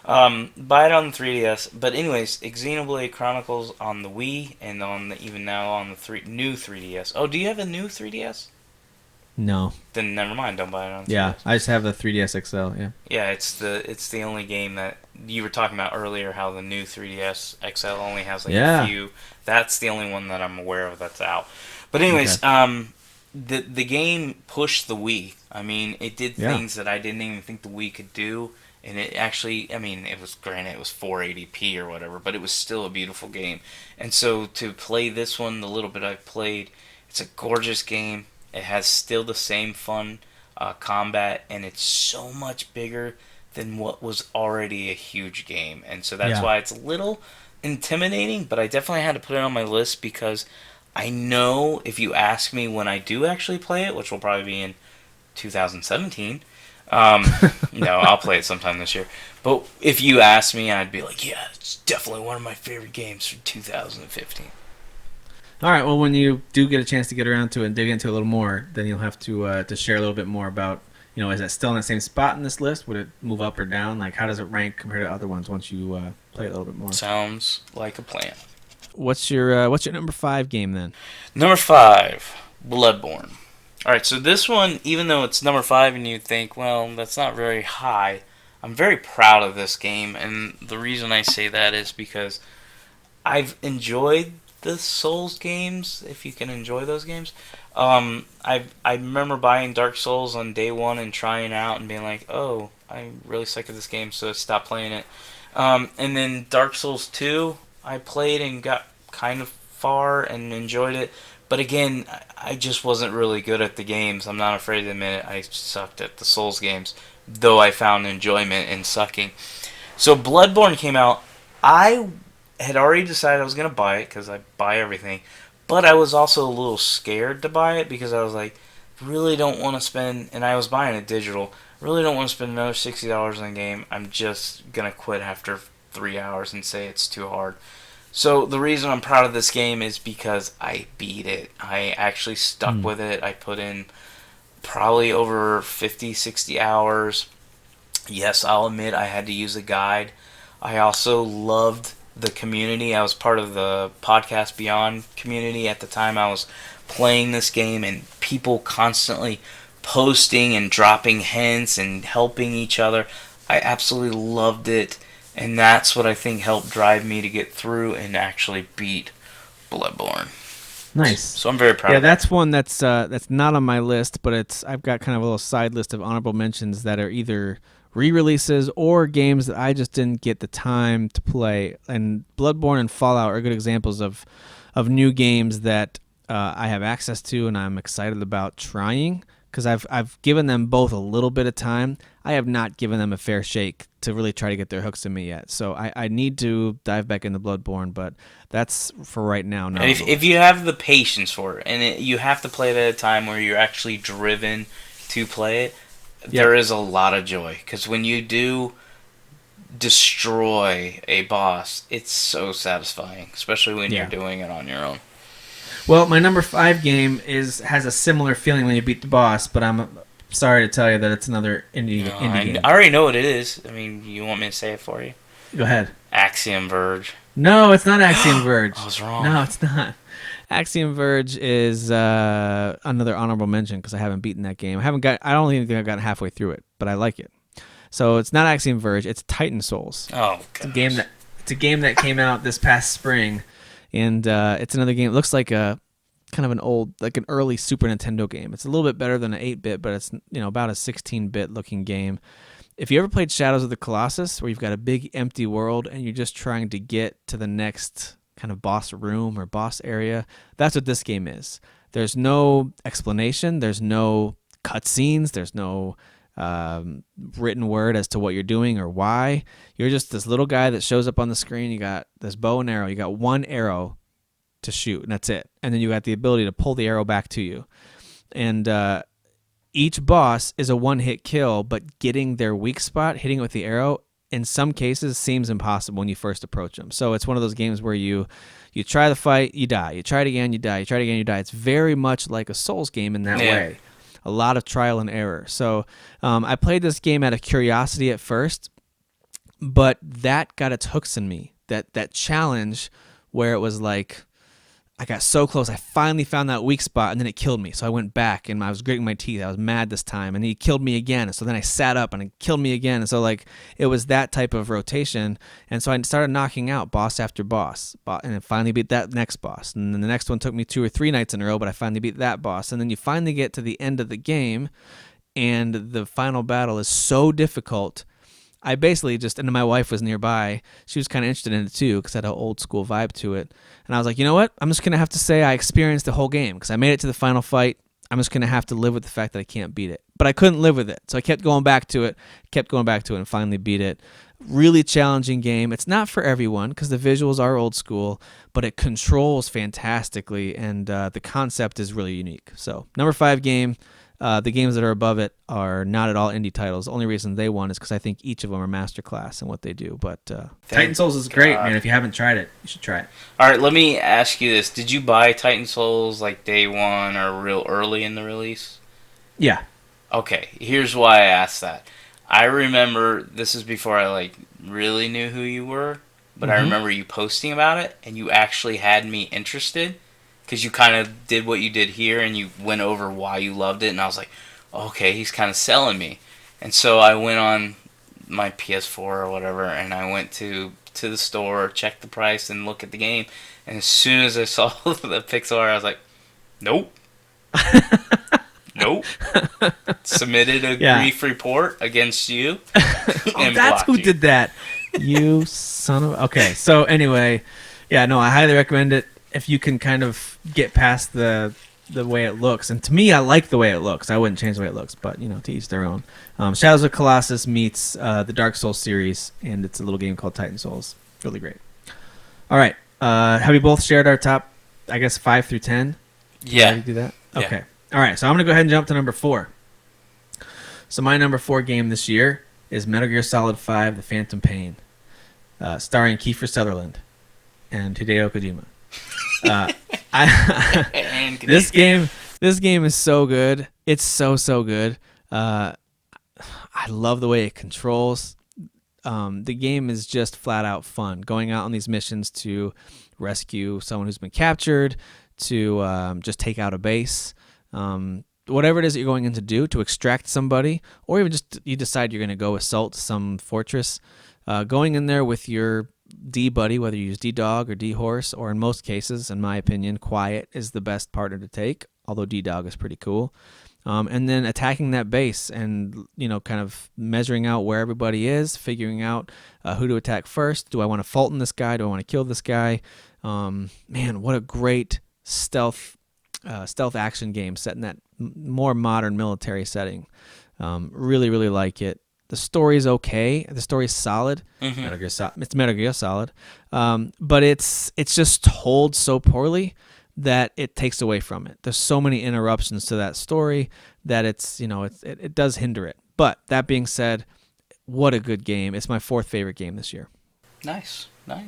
Buy it on the 3DS. But anyways, Xenoblade Chronicles on the Wii and on even now on the new 3DS. Oh, do you have a new 3DS? No. Then never mind. Don't buy it on 3DS. Yeah, I just have the 3DS XL. Yeah. Yeah, it's the only game that you were talking about earlier. How the new 3DS XL only has like Yeah. a few. That's the only one that I'm aware of that's out. But anyways, the game pushed the Wii. I mean, it did things that I didn't even think the Wii could do, and it actually, I mean, it was granted it was 480p or whatever, but it was still a beautiful game. And so to play this one, the little bit I've played, it's a gorgeous game. It has still the same fun combat, and it's so much bigger than what was already a huge game. And so that's why it's a little intimidating, but I definitely had to put it on my list because I know if you ask me when I do actually play it, which will probably be in 2017, no, I'll play it sometime this year. But if you ask me, I'd be like, yeah, it's definitely one of my favorite games for 2015. All right. Well, when you do get a chance to get around to it and dig into it a little more, then you'll have to share a little bit more about, is it still in the same spot in this list? Would it move up or down? Like, how does it rank compared to other ones once you play it a little bit more? Sounds like a plan. What's your number 5 game then? Number 5, Bloodborne. All right, so this one, even though it's number 5 and you think, well, that's not very high, I'm very proud of this game, and the reason I say that is because I've enjoyed the Souls games, if you can enjoy those games. I remember buying Dark Souls on day 1 and trying out and being like, oh, I'm really sick of this game, so I stopped playing it. And then Dark Souls 2, I played and got kind of far and enjoyed it. But again, I just wasn't really good at the games. I'm not afraid to admit it. I sucked at the Souls games, though I found enjoyment in sucking. So Bloodborne came out. I had already decided I was going to buy it because I buy everything. But I was also a little scared to buy it because I was like, really don't want to spend, and I was buying it digital, really don't want to spend another $60 on a game. I'm just going to quit after 3 hours and say it's too hard. So the reason I'm proud of this game is because I beat it. I actually stuck with it. I put in probably over 50, 60 hours. Yes, I'll admit I had to use a guide. I also loved the community. I was part of the Podcast Beyond community at the time I was playing this game, and people constantly posting and dropping hints and helping each other. I absolutely loved it. And that's what I think helped drive me to get through and actually beat Bloodborne. Nice. So I'm very proud Yeah, of that. that's one that's not on my list, but I've got kind of a little side list of honorable mentions that are either re-releases or games that I just didn't get the time to play. And Bloodborne and Fallout are good examples of new games that I have access to and I'm excited about trying because I've given them both a little bit of time. I have not given them a fair shake to really try to get their hooks in me yet. So I need to dive back into Bloodborne, but that's for right now. No. And if you have the patience for it, and you have to play it at a time where you're actually driven to play it, there is a lot of joy. Because when you do destroy a boss, it's so satisfying, especially when you're doing it on your own. Well, my number 5 game has a similar feeling when you beat the boss, but I'm sorry to tell you that it's another indie game. I already know what it is. I mean, you want me to say it for you? Go ahead. Axiom Verge. No, it's not Axiom Verge. I was wrong. No, it's not. Axiom Verge is another honorable mention because I haven't beaten that game. I don't even think I've gotten halfway through it, but I like it. So it's not Axiom Verge. It's Titan Souls. Oh, It's a game that came out this past spring, and it's another game. It looks like a kind of an early Super Nintendo game. It's a little bit better than an 8-bit, but it's about a 16-bit looking game. If you ever played Shadows of the Colossus, where you've got a big empty world and you're just trying to get to the next kind of boss room or boss area, that's what this game is. There's no explanation. There's no cutscenes. There's no written word as to what you're doing or why. You're just this little guy that shows up on the screen. You got this bow and arrow. You got one arrow to shoot, and that's it. And then you got the ability to pull the arrow back to you. And each boss is a one-hit kill, but getting their weak spot, hitting it with the arrow, in some cases seems impossible when you first approach them. So it's one of those games where you try the fight, you die. You try it again, you die. You try it again, you die. It's very much like a Souls game in that way. A lot of trial and error. So I played this game out of curiosity at first, but that got its hooks in me. That challenge where it was like, I got so close. I finally found that weak spot, and then it killed me. So I went back, and I was gritting my teeth. I was mad this time, and he killed me again. So then I sat up, and it killed me again. And so it was that type of rotation. And so I started knocking out boss after boss, and I finally beat that next boss. And then the next one took me 2 or 3 nights in a row, but I finally beat that boss. And then you finally get to the end of the game, and the final battle is so difficult. I basically and my wife was nearby. She was kind of interested in it too because it had an old school vibe to it. And I was like, you know what? I'm just going to have to say I experienced the whole game because I made it to the final fight. I'm just going to have to live with the fact that I can't beat it. But I couldn't live with it. So I kept going back to it, and finally beat it. Really challenging game. It's not for everyone because the visuals are old school, but it controls fantastically, and the concept is really unique. So, number 5 game. The games that are above it are not at all indie titles. The only reason they won is because I think each of them are masterclass in what they do. But Titan Souls is great, man. If you haven't tried it, you should try it. All right, let me ask you this. Did you buy Titan Souls like day one or real early in the release? Yeah. Okay, here's why I asked that. I remember, this is before I really knew who you were, but I remember you posting about it, and you actually had me interested. Because you kind of did what you did here, and you went over why you loved it, and I was like, okay, he's kind of selling me. And so I went on my PS4 or whatever, and I went to the store, checked the price, and looked at the game. And as soon as I saw the pixel art, I was like, nope. Nope. Submitted a grief report against you. And that's who did that. You son of... Okay, so anyway, yeah, no, I highly recommend it. If you can kind of get past the way it looks, and to me, I like the way it looks. I wouldn't change the way it looks, but to each their own. Shadows of Colossus meets the Dark Souls series, and it's a little game called Titan Souls. Really great. All right, have we both shared our top? I guess 5 through 10. Yeah. Do that. Yeah. Okay. All right. So I'm gonna go ahead and jump to number 4. So my number 4 game this year is Metal Gear Solid 5: The Phantom Pain, starring Kiefer Sutherland and Hideo Kojima. This game is so good. It's so good. I love the way it controls. The game is just flat out fun. Going out on these missions to rescue someone who's been captured, to just take out a base, whatever it is that you're going in to do, to extract somebody, or even just you decide you're going to go assault some fortress. Going in there with your D-buddy, whether you use D-Dog or D-Horse, or in most cases, in my opinion, Quiet is the best partner to take, although D-Dog is pretty cool. And then attacking that base and, kind of measuring out where everybody is, figuring out who to attack first. Do I want to Fulton this guy? Do I want to kill this guy? Man, what a great stealth action game set in that more modern military setting. Really, really like it. The story's okay. The story's solid. Mm-hmm. It's Metal Gear Solid. But it's just told so poorly that it takes away from it. There's so many interruptions to that story that it does hinder it. But that being said, what a good game. It's my 4th favorite game this year. Nice. All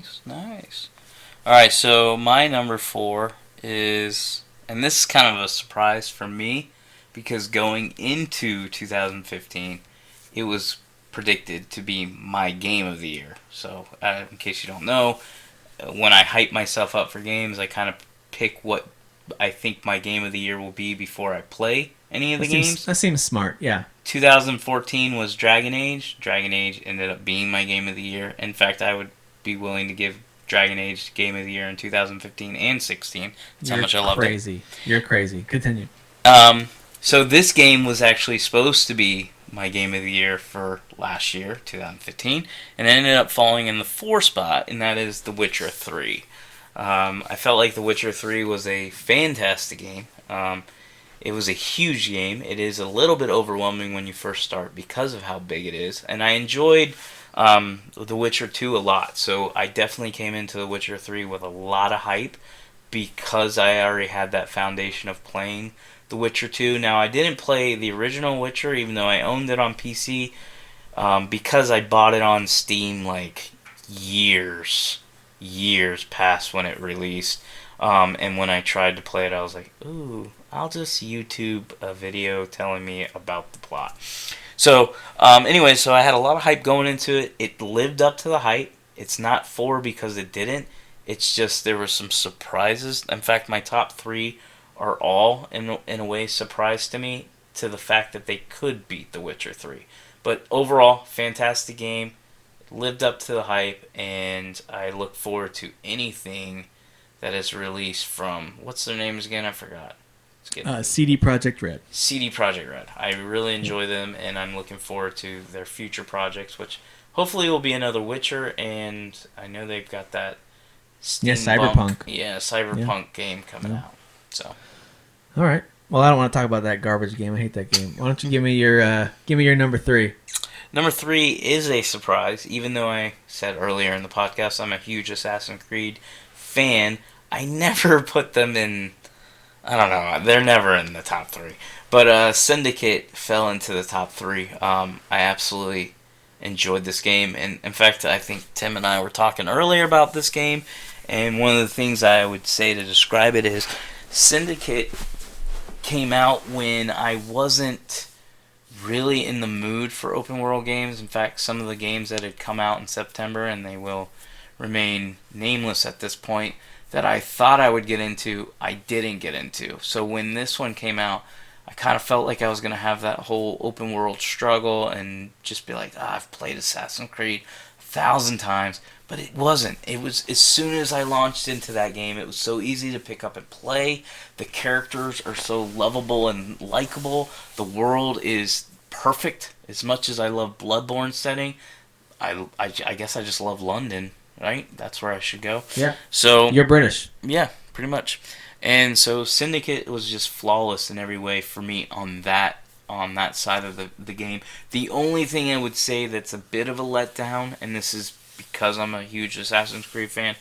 right, so my number 4 is, and this is kind of a surprise for me, because going into 2015, it was predicted to be my game of the year. So, in case you don't know, when I hype myself up for games, I kind of pick what I think my game of the year will be before I play any of the games. That seems smart, yeah. 2014 was Dragon Age. Dragon Age ended up being my game of the year. In fact, I would be willing to give Dragon Age game of the year in 2015 and 16. That's how much I loved it. You're crazy. Continue. So this game was actually supposed to be my game of the year for last year, 2015, and it ended up falling in the 4 spot, and that is The Witcher 3. I felt like The Witcher 3 was a fantastic game. It was a huge game. It is a little bit overwhelming when you first start because of how big it is, and I enjoyed The Witcher 2 a lot, so I definitely came into The Witcher 3 with a lot of hype because I already had that foundation of playing The Witcher 2. Now, I didn't play the original Witcher, even though I owned it on PC, because I bought it on Steam like years past when it released. And when I tried to play it, I was like, ooh, I'll just YouTube a video telling me about the plot. So, anyway, so I had a lot of hype going into it. It lived up to the hype. It's not 4 because it didn't. It's just there were some surprises. In fact, my top 3 are all, in a way, surprised to me to the fact that they could beat The Witcher 3. But overall, fantastic game. Lived up to the hype, and I look forward to anything that is released from, what's their names again? I forgot. CD Projekt Red. CD Projekt Red. I really enjoy them, and I'm looking forward to their future projects, which hopefully will be another Witcher, and I know they've got that Cyberpunk. Cyberpunk game coming out. So, all right. Well, I don't want to talk about that garbage game. I hate that game. Why don't you give me your number 3? Number 3 is a surprise, even though I said earlier in the podcast I'm a huge Assassin's Creed fan. I never put them in. I don't know. They're never in the top 3. But Syndicate fell into the top 3. I absolutely enjoyed this game. And in fact, I think Tim and I were talking earlier about this game. And one of the things I would say to describe it is Syndicate came out when I wasn't really in the mood for open world games. In fact, some of the games that had come out in September, and they will remain nameless at this point, that I thought I would get into, I didn't get into. So when this one came out, I kind of felt like I was going to have that whole open world struggle and just be like, I've played Assassin's Creed 1,000 times, but it wasn't. It was, as soon as I launched into that game, it was so easy to pick up and play. The characters are so lovable and likable. The world is perfect. As much as I love Bloodborne setting, I guess I just love London. Right? That's where I should go. Yeah. So you're British. Yeah, pretty much. And so Syndicate was just flawless in every way for me on that side of the game. The only thing I would say that's a bit of a letdown, and this is because I'm a huge Assassin's Creed fan,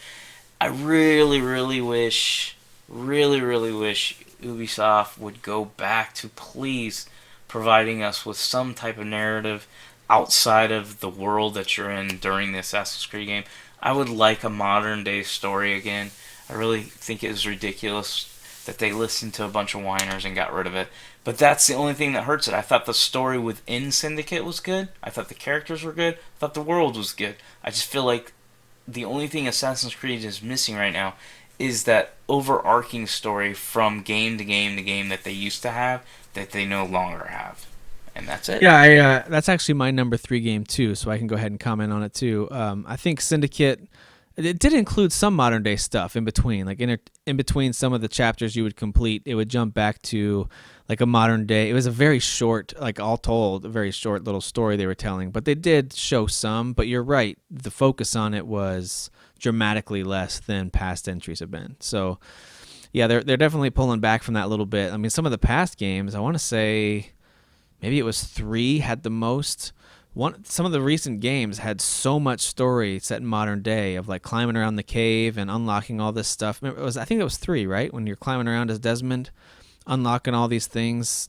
I really wish Ubisoft would go back to please providing us with some type of narrative outside of the world that you're in during the Assassin's Creed game. I would like a modern day story again. I really think it was ridiculous that they listened to a bunch of whiners and got rid of it. But that's the only thing that hurts it. I thought the story within Syndicate was good. I thought the characters were good. I thought the world was good. I just feel like the only thing Assassin's Creed is missing right now is that overarching story from game to game to game that they used to have that they no longer have. And that's it. Yeah, that's actually my number 3 game too, so I can go ahead and comment on it too. I think Syndicate, it did include some modern day stuff in between. Like in between some of the chapters you would complete, it would jump back to like a modern day. It was a very short, like all told, a very short little story they were telling. But they did show some, but you're right. The focus on it was dramatically less than past entries have been. So yeah, they're definitely pulling back from that a little bit. I mean, some of the past games, I want to say maybe it was 3 had the most. Some of the recent games had so much story set in modern day of like climbing around the cave and unlocking all this stuff. I think it was 3, right? When you're climbing around as Desmond, unlocking all these things,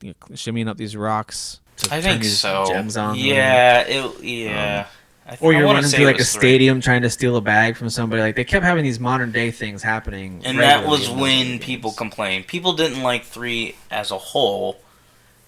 shimmying up these rocks. I think so. Gems on yeah. Or you're running through like a stadium trying to steal a bag from somebody. Like they kept having these modern day things happening. And that was when people complained. People didn't like 3 as a whole.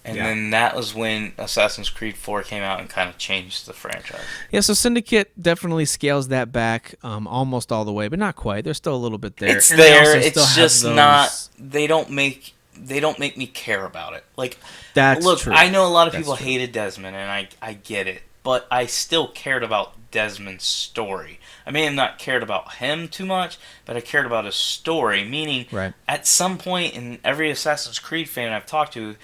And Yeah. then that was when Assassin's Creed 4 came out and kind of changed the franchise. Yeah, so Syndicate definitely scales that back almost all the way, but not quite. There's still a little bit there. It's And they there. also still It's have just those- not. They don't make me care about it. Like, That's look, true. I know a lot of That's people true. hated Desmond, and I get it. But I still cared about Desmond's story. I may have not cared about him too much, but I cared about his story. Meaning, Right. at some point, in every Assassin's Creed fan I've talked to,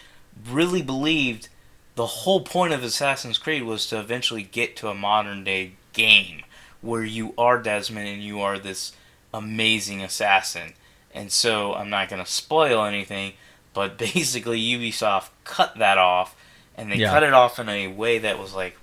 really believed the whole point of Assassin's Creed was to eventually get to a modern day game where you are Desmond and you are this amazing assassin. And so I'm not going to spoil anything, but basically Ubisoft cut that off, and they cut it off in a way that was like,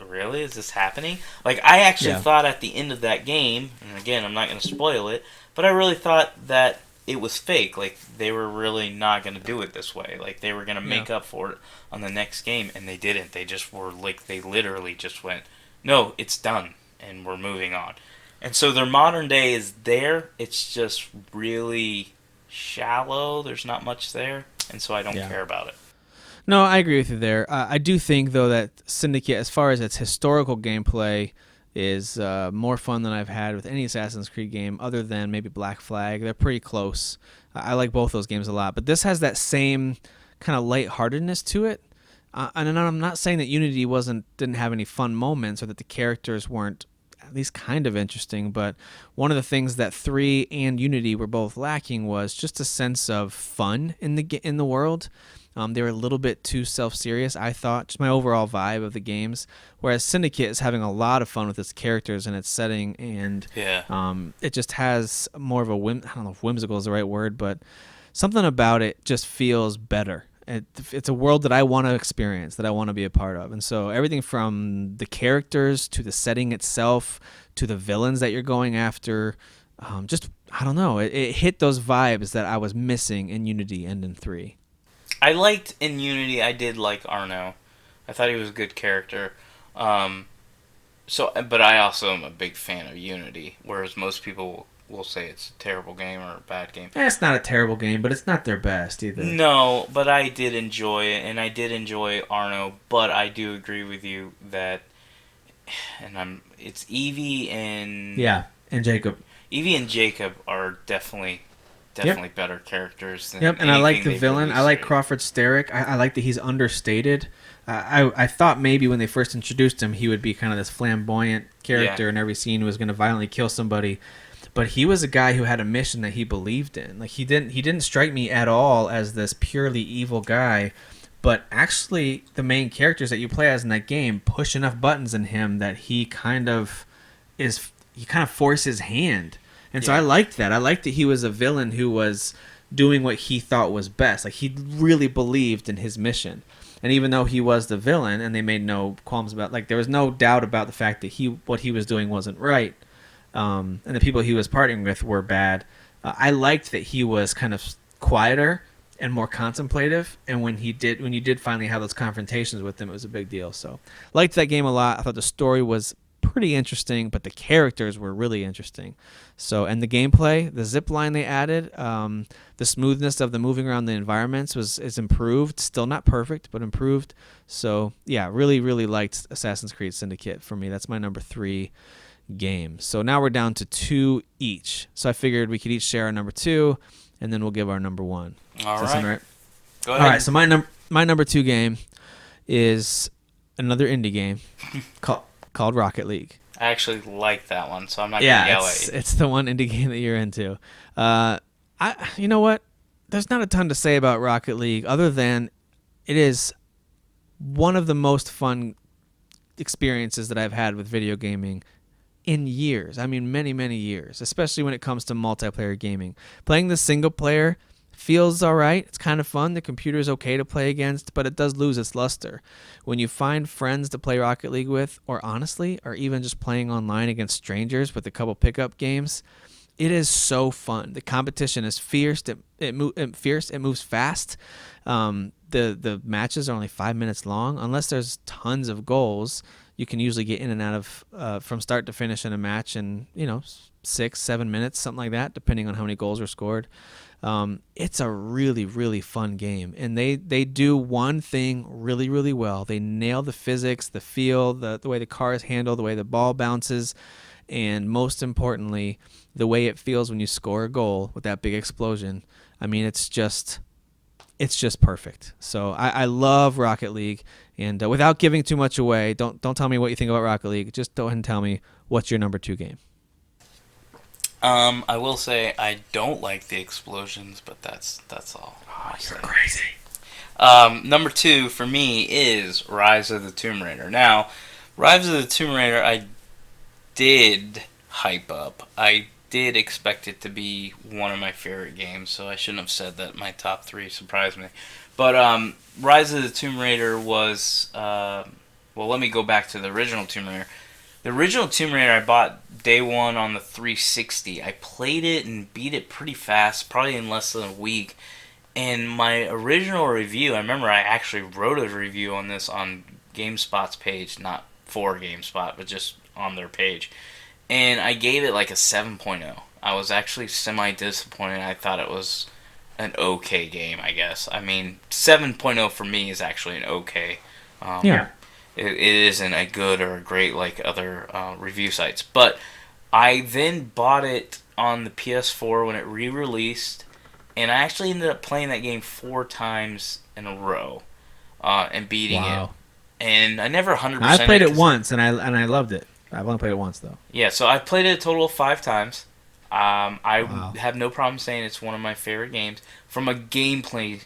really? Is this happening? Like, I actually thought at the end of that game, and again, I'm not going to spoil it, but I really thought that it was fake. Like, they were really not going to do it this way. Like, they were going to make up for it on the next game, and they didn't. They just were like, they literally just went, no, it's done, and we're moving on. And so their modern day is there. It's just really shallow. There's not much there, and so I don't care about it. No, I agree with you there. I do think, though, that Syndicate, as far as its historical gameplay, is more fun than I've had with any Assassin's Creed game other than maybe Black Flag. They're pretty close. I like both those games a lot. But this has that same kind of lightheartedness to it. And I'm not saying that Unity didn't have any fun moments or that the characters weren't at least kind of interesting, but one of the things that 3 and Unity were both lacking was just a sense of fun in the world. They were a little bit too self-serious, I thought, just my overall vibe of the games. Whereas Syndicate is having a lot of fun with its characters and its setting, and it just has more of a I don't know if whimsical is the right word, but something about it just feels better. It's a world that I want to experience, that I want to be a part of. And so everything from the characters to the setting itself to the villains that you're going after, just, I don't know, it hit those vibes that I was missing in Unity and in 3. I liked in Unity. I did like Arno. I thought he was a good character. But I also am a big fan of Unity, whereas most people will say it's a terrible game or a bad game. It's not a terrible game, but it's not their best either. No, but I did enjoy it, and I did enjoy Arno. But I do agree with you that, it's Evie and and Jacob. Evie and Jacob are definitely better characters than and I like anything the they've villain. I released like yet. Crawford Sterrick. I like that he's understated. I thought maybe when they first introduced him, he would be kind of this flamboyant character, and every scene was going to violently kill somebody. But he was a guy who had a mission that he believed in. Like, he didn't strike me at all as this purely evil guy. But actually, the main characters that you play as in that game push enough buttons in him that he kind of forces his hand. And so I liked that. I liked that he was a villain who was doing what he thought was best. Like, he really believed in his mission. And even though he was the villain, and they made no qualms about, like, there was no doubt about the fact that what he was doing wasn't right, and the people he was partnering with were bad. I liked that he was kind of quieter and more contemplative. And when you did finally have those confrontations with him, it was a big deal. So, liked that game a lot. I thought the story was pretty interesting, but the characters were really interesting. So, and the gameplay, the zip line they added, the smoothness of the moving around the environments is improved. Still not perfect, but improved. So, yeah, really, really liked Assassin's Creed Syndicate for me. That's my number 3 game. So now we're down to 2 each. So I figured we could each share our number 2, and then we'll give our number 1. All Does that sound right. right? Go ahead. All right. So my number 2 game is another indie game called Rocket League. I actually like that one, so I'm not going to yell at you. It's the one indie game that you're into. You know what? There's not a ton to say about Rocket League other than it is one of the most fun experiences that I've had with video gaming in years. I mean, many, many years, especially when it comes to multiplayer gaming. Playing the single player feels all right. It's kind of fun. The computer is okay to play against, but it does lose its luster. When you find friends to play Rocket League with, or honestly, or even just playing online against strangers with a couple pickup games, it is so fun. The competition is fierce. It moves fast. The matches are only 5 minutes long. Unless there's tons of goals, you can usually get in and out of from start to finish in a match in 6-7 minutes, something like that, depending on how many goals are scored. It's a really, really fun game, and they do one thing really, really well. They nail the physics, the feel, the way the car is handled, the way the ball bounces, and most importantly, the way it feels when you score a goal with that big explosion. I mean, it's just perfect. So I love Rocket League, and without giving too much away, don't tell me what you think about Rocket League. Just go ahead and tell me what's your number 2 game. I will say I don't like the explosions, but that's all. Oh, you're crazy. Number 2 for me is Rise of the Tomb Raider. Now, Rise of the Tomb Raider, I did hype up. I did expect it to be one of my favorite games, so I shouldn't have said that my top 3 surprised me. But Rise of the Tomb Raider was... well, let me go back to the original Tomb Raider. The original Tomb Raider I bought day one on the 360. I played it and beat it pretty fast, probably in less than a week. And my original review, I remember I actually wrote a review on this on GameSpot's page, not for GameSpot, but just on their page. And I gave it like a 7.0. I was actually semi-disappointed. I thought it was an okay game, I guess. I mean, 7.0 for me is actually an okay. Yeah. It isn't a good or a great like other review sites. But I then bought it on the PS4 when it re-released, and I actually ended up playing that game 4 times in a row and beating it. And I never 100%. I played it once, and I loved it. I've only played it once, though. Yeah, so I played it a total of 5 times. I have no problem saying it's one of my favorite games from a gameplay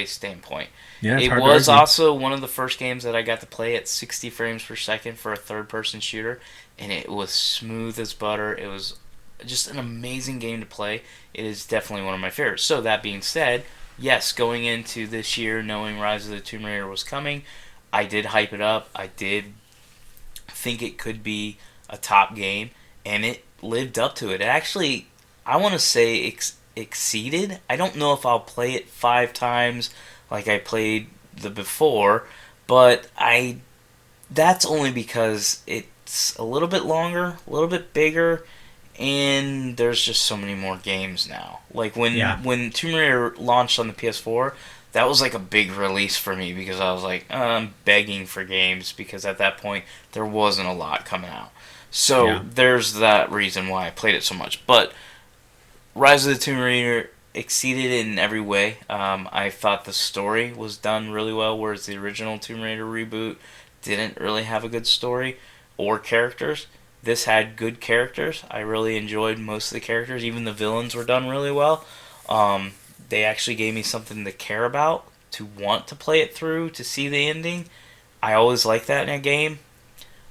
standpoint. Yeah, it was also one of the first games that I got to play at 60 frames per second for a third-person shooter, and it was smooth as butter. It was just an amazing game to play. It is definitely one of my favorites. So that being said, yes, going into this year, knowing Rise of the Tomb Raider was coming, I did hype it up. I did think it could be a top game, and it lived up to it. It actually, I want to say, exceeded. I don't know if I'll play it 5 times like I played the before, but that's only because it's a little bit longer, a little bit bigger, and there's just so many more games now. Like when Tomb Raider launched on the PS4, that was like a big release for me because I was like, I'm begging for games because at that point there wasn't a lot coming out. So there's that reason why I played it so much. But Rise of the Tomb Raider exceeded it in every way. I thought the story was done really well, whereas the original Tomb Raider reboot didn't really have a good story or characters. This had good characters. I really enjoyed most of the characters. Even the villains were done really well. They actually gave me something to care about, to want to play it through, to see the ending. I always like that in a game.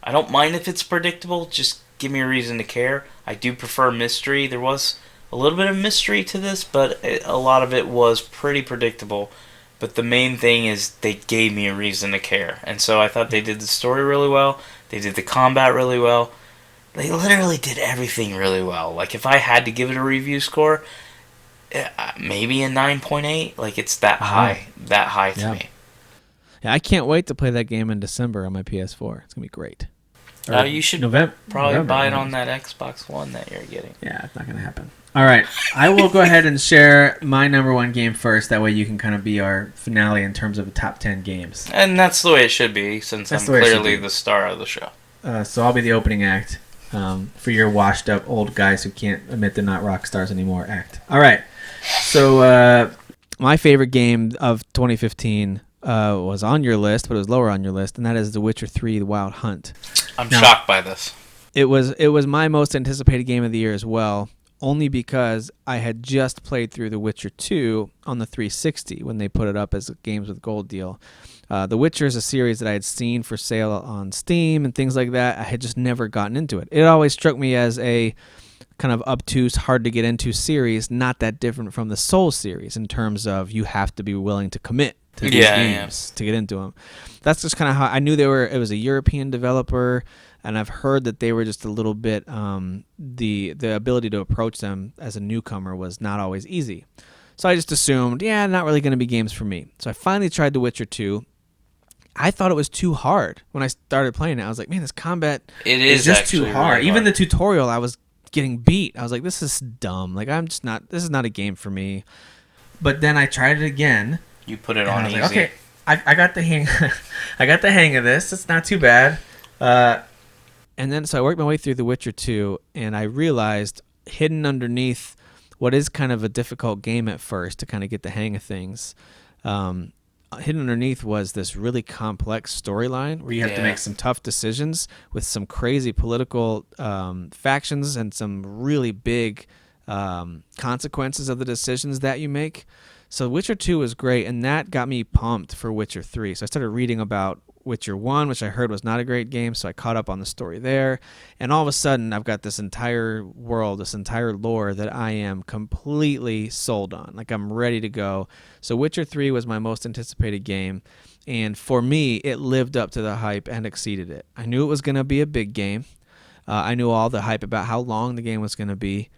I don't mind if it's predictable, just give me a reason to care. I do prefer mystery. There was a little bit of mystery to this, but a lot of it was pretty predictable. But the main thing is they gave me a reason to care. And so I thought they did the story really well. They did the combat really well. They literally did everything really well. Like, if I had to give it a review score, maybe a 9.8. Like, it's that high to me. Yeah, I can't wait to play that game in December on my PS4. It's gonna be great. You should probably buy it on that Xbox One that you're getting. Yeah, it's not gonna happen. All right, I will go ahead and share my number 1 game first. That way you can kind of be our finale in terms of the top 10 games. And that's the way it should be, since I'm clearly the star of the show. So I'll be the opening act for your washed up old guys who can't admit they're not rock stars anymore act. All right. So my favorite game of 2015 was on your list, but it was lower on your list, and that is The Witcher 3: The Wild Hunt. I'm shocked by this. It was my most anticipated game of the year as well, only because I had just played through The Witcher 2 on the 360 when they put it up as a Games with Gold deal. The Witcher is a series that I had seen for sale on Steam and things like that. I had just never gotten into it. It always struck me as a kind of obtuse, hard to get into series, not that different from the Souls series in terms of you have to be willing to commit to these games to get into them. That's just kind of how I knew it was a European developer, and I've heard that they were just a little bit the ability to approach them as a newcomer was not always easy. So I just assumed, not really going to be games for me. So I finally tried The Witcher 2. I thought it was too hard when I started playing it. I was like, man, this combat is just too hard. Really Even the tutorial, I was getting beat. I was like, this is dumb. Like, this is not a game for me. But then I tried it again. You put it and on I was easy. like, okay, I got the hang. I got the hang of this. It's not too bad. And then so I worked my way through The Witcher 2, and I realized hidden underneath what is kind of a difficult game at first to kind of get the hang of things. Hidden underneath was this really complex storyline where you have to make some tough decisions with some crazy political factions and some really big consequences of the decisions that you make. So Witcher 2 was great, and that got me pumped for Witcher 3. So I started reading about Witcher 1, which I heard was not a great game, so I caught up on the story there. And all of a sudden, I've got this entire world, this entire lore that I am completely sold on. Like, I'm ready to go. So Witcher 3 was my most anticipated game, and for me, it lived up to the hype and exceeded it. I knew it was going to be a big game. I knew all the hype about how long the game was going to be.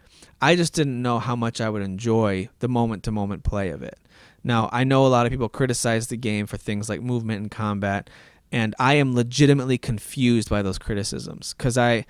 I just didn't know how much I would enjoy the moment-to-moment play of it. Now, I know a lot of people criticize the game for things like movement and combat, and I am legitimately confused by those criticisms because I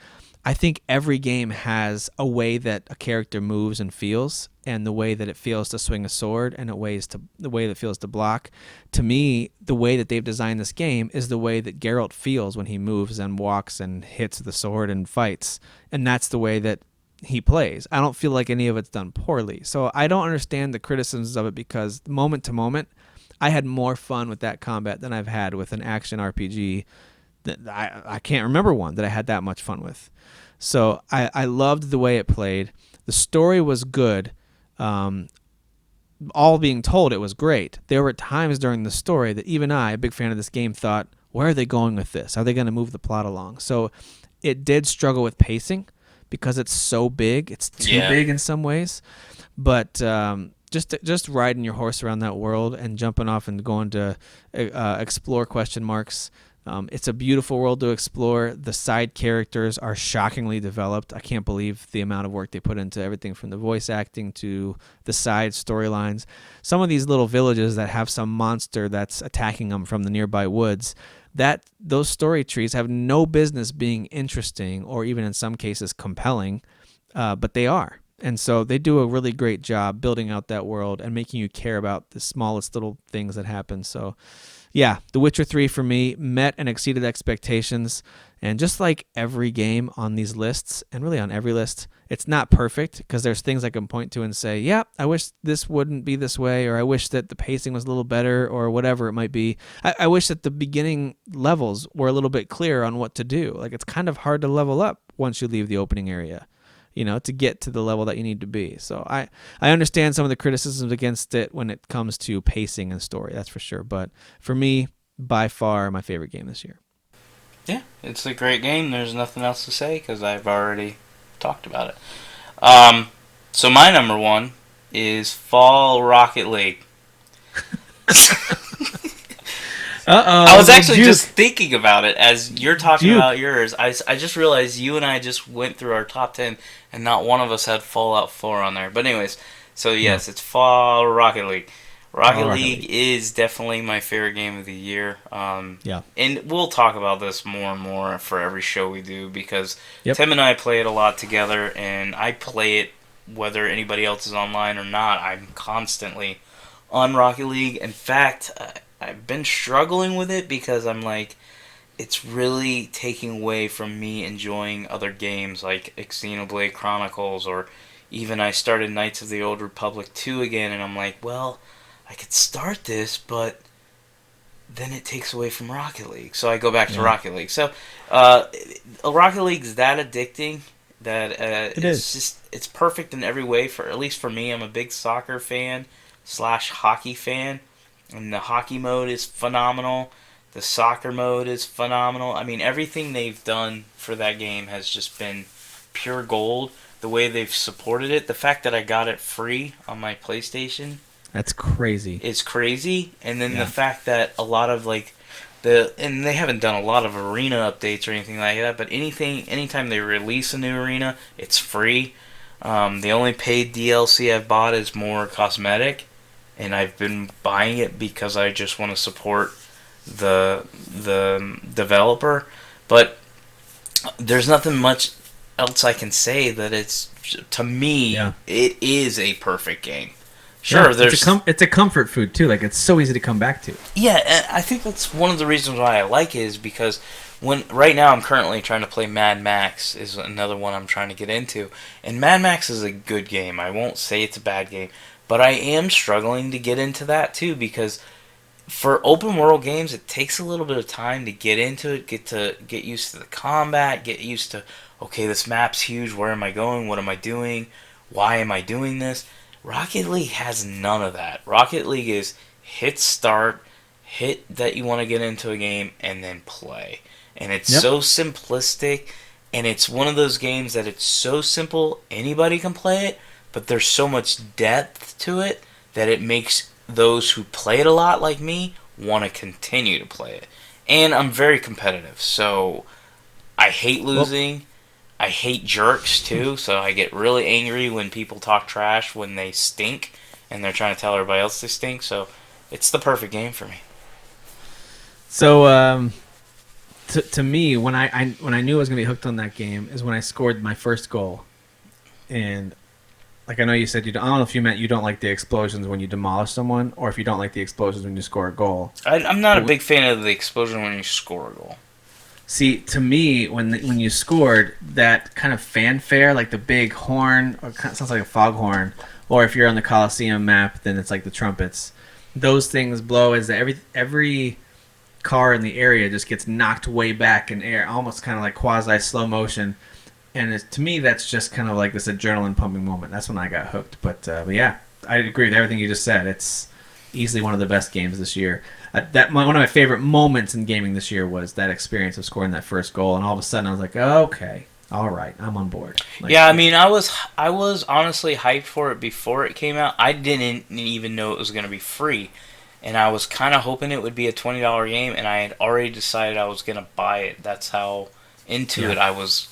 think every game has a way that a character moves and feels, and the way that it feels to swing a sword, and the way that it feels to block. To me, the way that they've designed this game is the way that Geralt feels when he moves and walks and hits the sword and fights, and that's the way that he plays. I don't feel like any of it's done poorly. So I don't understand the criticisms of it because moment to moment, I had more fun with that combat than I've had with an action RPG. That I can't remember one that I had that much fun with. So I loved the way it played. The story was good. All being told, it was great. There were times during the story that even I, a big fan of this game, thought, where are they going with this? Are they going to move the plot along? So it did struggle with pacing, because it's so big. It's too big in some ways. But just riding your horse around that world and jumping off and going to explore ? It's a beautiful world to explore. The side characters are shockingly developed. I can't believe the amount of work they put into everything from the voice acting to the side storylines. Some of these little villages that have some monster that's attacking them from the nearby woods, those story trees have no business being interesting or even in some cases compelling, but they are. And so they do a really great job building out that world and making you care about the smallest little things that happen. So yeah, The Witcher 3 for me met and exceeded expectations. And just like every game on these lists, and really on every list, it's not perfect because there's things I can point to and say, yeah, I wish this wouldn't be this way, or I wish that the pacing was a little better, or whatever it might be. I wish that the beginning levels were a little bit clearer on what to do. Like, it's kind of hard to level up once you leave the opening area, to get to the level that you need to be. So I understand some of the criticisms against it when it comes to pacing and story, that's for sure. But for me, by far, my favorite game this year. Yeah, it's a great game. There's nothing else to say because I've already talked about it. So my number one is Fall Rocket League. I was actually just thinking about it as you're talking about yours. I just realized you and I just went through our top 10 and not one of us had Fallout 4 on there. But anyways, so yes, it's Fall Rocket League. Rocket League is definitely my favorite game of the year. And we'll talk about this more and more for every show we do because Tim and I play it a lot together, and I play it whether anybody else is online or not. I'm constantly on Rocket League. In fact, I've been struggling with it because I'm like, it's really taking away from me enjoying other games like Xenoblade Chronicles, or even I started Knights of the Old Republic 2 again, and I'm like, well, I could start this, but then it takes away from Rocket League. So I go back to Rocket League. So Rocket League is that addicting that it's perfect in every way. For at least for me, I'm a big soccer fan / hockey fan, and the hockey mode is phenomenal. The soccer mode is phenomenal. I mean, everything they've done for that game has just been pure gold. The way they've supported it, the fact that I got it free on my PlayStation. That's crazy. It's crazy. And then the fact that a lot of and they haven't done a lot of arena updates or anything like that, but anytime they release a new arena, it's free. The only paid DLC I've bought is more cosmetic, and I've been buying it because I just want to support the developer. But there's nothing much else I can say that it's, to me, Yeah. it is a perfect game. Sure, Yeah, there's it's a comfort food too. Like it's so easy to come back to. yeah, and I think that's one of the reasons why I like it is because right now I'm currently trying to play Mad Max is another one I'm trying to get into, and Mad Max is a good game. I won't say it's a bad game, but I am struggling to get into that too because for open world games it takes a little bit of time to get into it, get used to the combat, get used to okay, this map's huge, where am I going, what am I doing, why am I doing this? Rocket League has none of that. Rocket League is hit start, hit that you want to get into a game, and then play. And it's so simplistic, and it's one of those games that it's so simple, anybody can play it, but there's so much depth to it that it makes those who play it a lot, like me, want to continue to play it. And I'm very competitive, so I hate losing. I hate jerks too, so I get really angry when people talk trash when they stink and they're trying to tell everybody else they stink. So it's the perfect game for me. So to me, when I knew I was gonna be hooked on that game is when I scored my first goal, and like I know you said I don't know if you meant you don't like the explosions when you demolish someone, or if you don't like the explosions when you score a goal. I'm not a big fan of the explosion when you score a goal. See, to me, when you scored, that kind of fanfare, like the big horn, or kind of sounds like a foghorn, or if you're on the Coliseum map, then it's like the trumpets. Those things blow as every car in the area just gets knocked way back in air, almost kind of like quasi slow motion. And to me, that's just kind of like this adrenaline pumping moment. That's when I got hooked. But yeah, I agree with everything you just said. It's easily one of the best games this year. One of my favorite moments in gaming this year was that experience of scoring that first goal, and all of a sudden I was like, oh, okay, all right, I'm on board. Like, yeah, I mean, I was honestly hyped for it before it came out. I didn't even know it was going to be free, and I was kind of hoping it would be a $20 game, and I had already decided I was going to buy it. That's how into it I was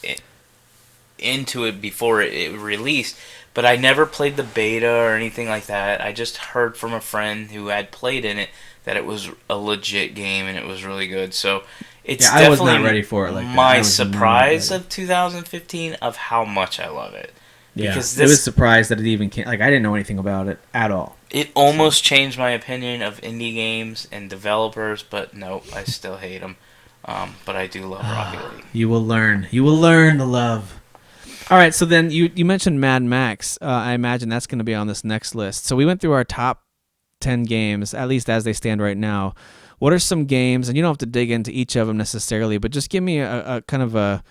into it before it released. But I never played the beta or anything like that. I just heard from a friend who had played in it that it was a legit game and it was really good. So it's I was definitely not ready for it like that. my surprise of 2015 of how much I love it. Yeah, Because it was surprised that it even came. Like I didn't know anything about it at all. It almost changed my opinion of indie games and developers, but nope, I still hate them. But I do love Rocket League. You will learn. You will learn to love. All right, so then you mentioned Mad Max. I imagine that's going to be on this next list. So we went through our top 10 games, at least as they stand right now. What are some games, and you don't have to dig into each of them necessarily, but just give me a kind of a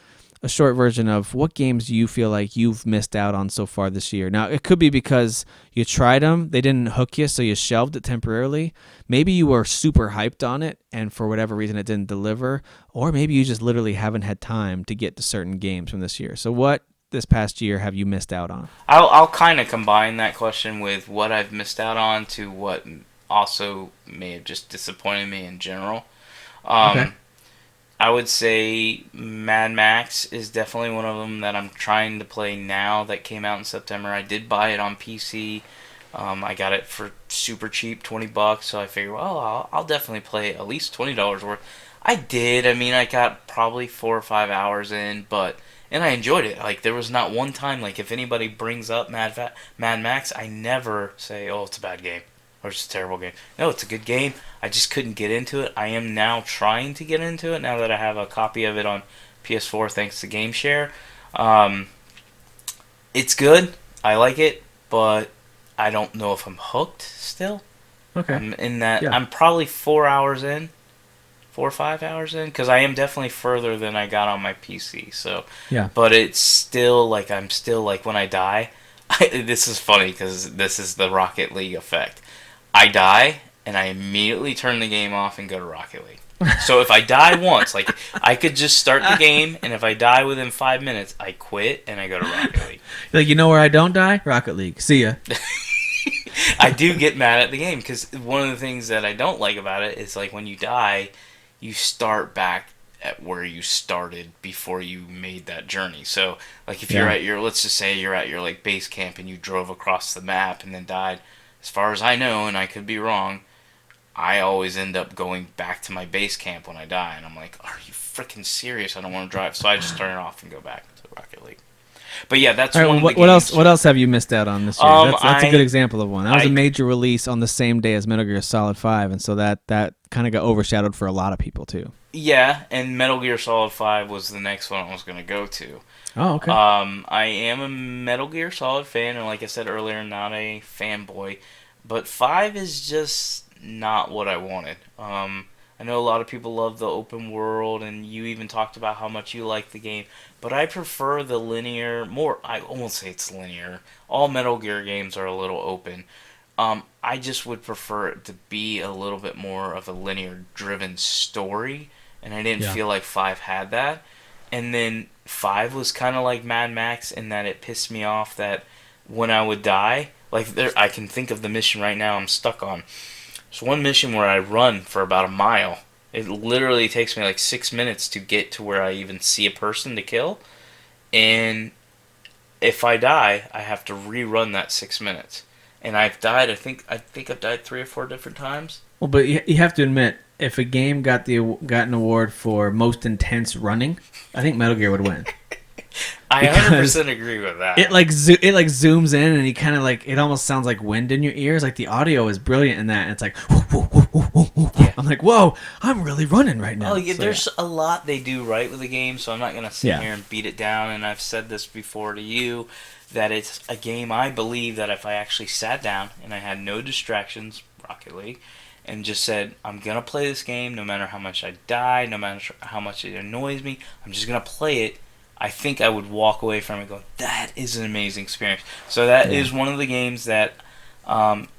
short version of what games you feel like you've missed out on so far this year. Now, it could be because you tried them, they didn't hook you, so you shelved it temporarily. Maybe you were super hyped on it, and for whatever reason it didn't deliver. Or maybe you just literally haven't had time to get to certain games from this year. So what this past year have you missed out on? I'll kind of combine that question with what I've missed out on to what also may have just disappointed me in general. Okay. I would say Mad Max is definitely one of them that I'm trying to play now that came out in September. I did buy it on PC. I got it for super cheap, $20, so I figured, well, I'll definitely play at least $20 worth. I did. I mean, I got probably 4 or 5 hours in, and I enjoyed it. Like, there was not one time, like, if anybody brings up Mad Max, I never say, oh, it's a bad game, or it's a terrible game. No, it's a good game. I just couldn't get into it. I am now trying to get into it, now that I have a copy of it on PS4, thanks to GameShare. It's good. I like it, but I don't know if I'm hooked still. Okay. I'm probably 4 hours in. 4 or 5 hours in, because I am definitely further than I got on my PC. So, yeah. But it's still like I'm still like when I die. This is funny because this is the Rocket League effect. I die and I immediately turn the game off and go to Rocket League. So if I die once, like I could just start the game, and if I die within 5 minutes, I quit and I go to Rocket League. Like, you know where I don't die? Rocket League. See ya. I do get mad at the game because one of the things that I don't like about it is like when you die, you start back at where you started before you made that journey. So, like, if you're at your, let's just say you're at your, like, base camp and you drove across the map and then died, as far as I know, and I could be wrong, I always end up going back to my base camp when I die. And I'm like, are you freaking serious? I don't want to drive. So I just turn it off and go back to Rocket League. But yeah, that's All right, one of the what games. else? What else have you missed out on this year? That's a good example of one. That was a major release on the same day as Metal Gear Solid 5, and so that kind of got overshadowed for a lot of people too. Yeah, and Metal Gear Solid 5 was the next one I was going to go to. Oh, okay. I am a Metal Gear Solid fan, and like I said earlier, not a fanboy. But 5 is just not what I wanted. I know a lot of people love the open world, and you even talked about how much you like the game. But I prefer the linear, I won't say it's linear. All Metal Gear games are a little open. I just would prefer it to be a little bit more of a linear-driven story, and I didn't feel like 5 had that. And then 5 was kind of like Mad Max in that it pissed me off that when I would die, I can think of the mission right now I'm stuck on. There's one mission where I run for about a mile. It literally takes me like 6 minutes to get to where I even see a person to kill. And if I die, I have to rerun that 6 minutes. And I've died, I think I've died 3 or 4 different times. Well, but you have to admit, if a game got an award for most intense running, I think Metal Gear would win. I 100% agree with that. It zooms in and you kind of it almost sounds like wind in your ears. Like the audio is brilliant in that. And it's like, whoo, whoo, whoo, whoo, whoo. Yeah. I'm like, whoa, I'm really running right now. Oh, yeah, there's a lot they do right with the game, so I'm not going to sit here and beat it down. And I've said this before to you, that it's a game I believe that if I actually sat down and I had no distractions, Rocket League, and just said, I'm going to play this game no matter how much I die, no matter how much it annoys me, I'm just going to play it. I think I would walk away from it going, that is an amazing experience. So that is one of the games that,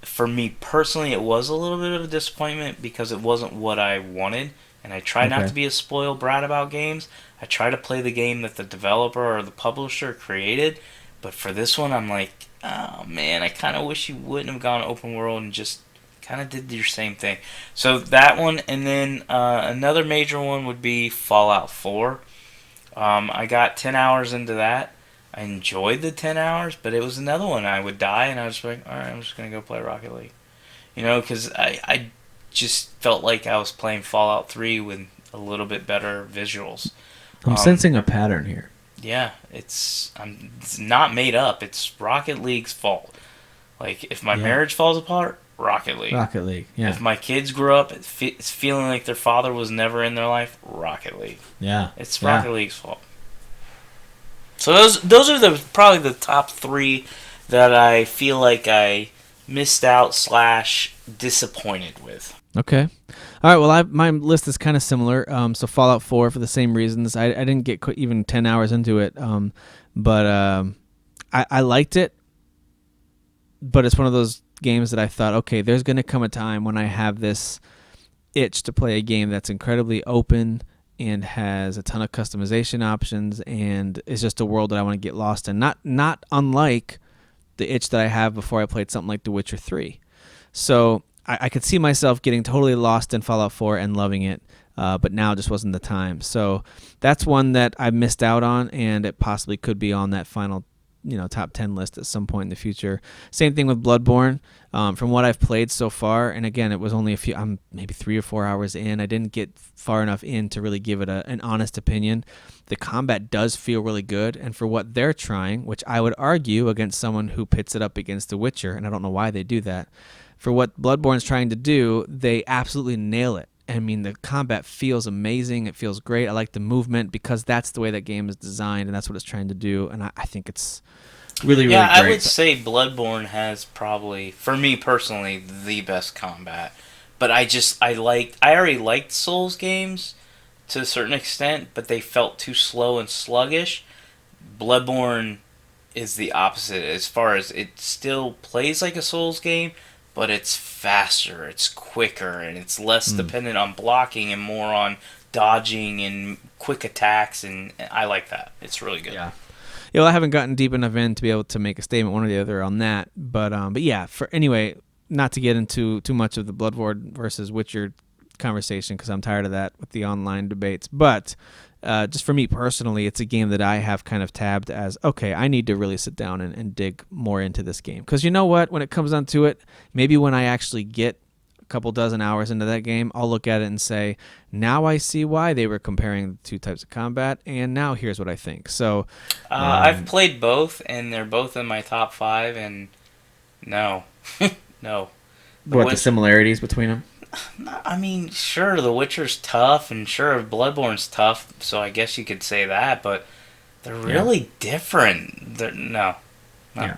for me personally, it was a little bit of a disappointment because it wasn't what I wanted. And I try not to be a spoiled brat about games. I try to play the game that the developer or the publisher created. But for this one, I'm like, oh man, I kind of wish you wouldn't have gone open world and just kind of did your same thing. So that one, and then another major one would be Fallout 4. I got 10 hours into that. I enjoyed the 10 hours, but it was another one. I would die, and I was like, all right, I'm just going to go play Rocket League. Because I just felt like I was playing Fallout 3 with a little bit better visuals. I'm sensing a pattern here. Yeah, it's not made up. It's Rocket League's fault. Like, if my marriage falls apart, Rocket League. Rocket League, yeah. If my kids grew up it's feeling like their father was never in their life, Rocket League. Yeah. It's Rocket League's fault. So those are probably the top 3 that I feel like I missed out / disappointed with. Okay. All right, well, my list is kind of similar. So Fallout 4 for the same reasons. I didn't get even 10 hours into it, but I liked it. But it's one of those games that I thought, okay, there's going to come a time when I have this itch to play a game that's incredibly open and has a ton of customization options and is just a world that I want to get lost in. Not unlike the itch that I have before I played something like The Witcher 3. So I could see myself getting totally lost in Fallout 4 and loving it, but now just wasn't the time. So that's one that I missed out on, and it possibly could be on that final top 10 list at some point in the future. Same thing with Bloodborne. From what I've played so far, and again, it was only I'm maybe 3 or 4 hours in. I didn't get far enough in to really give it an honest opinion. The combat does feel really good, and for what they're trying, which I would argue against someone who pits it up against The Witcher, and I don't know why they do that, for what Bloodborne's trying to do, they absolutely nail it. I mean, the combat feels amazing. It feels great. I like the movement because that's the way that game is designed, and that's what it's trying to do. And I think it's really, really great. I would say Bloodborne has probably, for me personally, the best combat. But I already liked Souls games to a certain extent, but they felt too slow and sluggish. Bloodborne is the opposite as far as it still plays like a Souls game, but it's faster, it's quicker, and it's less dependent on blocking and more on dodging and quick attacks, and I like that. It's really good. Yeah. Well, I haven't gotten deep enough in to be able to make a statement one or the other on that, but yeah. Anyway, not to get into too much of the Bloodborne versus Witcher conversation because I'm tired of that with the online debates, but just for me personally, it's a game that I have kind of tabbed as, okay, I need to really sit down and dig more into this game. Because you know what? When it comes down to it, maybe when I actually get couple dozen hours into that game, I'll look at it and say, now I see why they were comparing the two types of combat, and now here's what I think. So I've played both, and they're both in my top 5, and no. No. the similarities between them? I mean, sure, The Witcher's tough, and sure, Bloodborne's tough, so I guess you could say that, but they're really different. No. Yeah.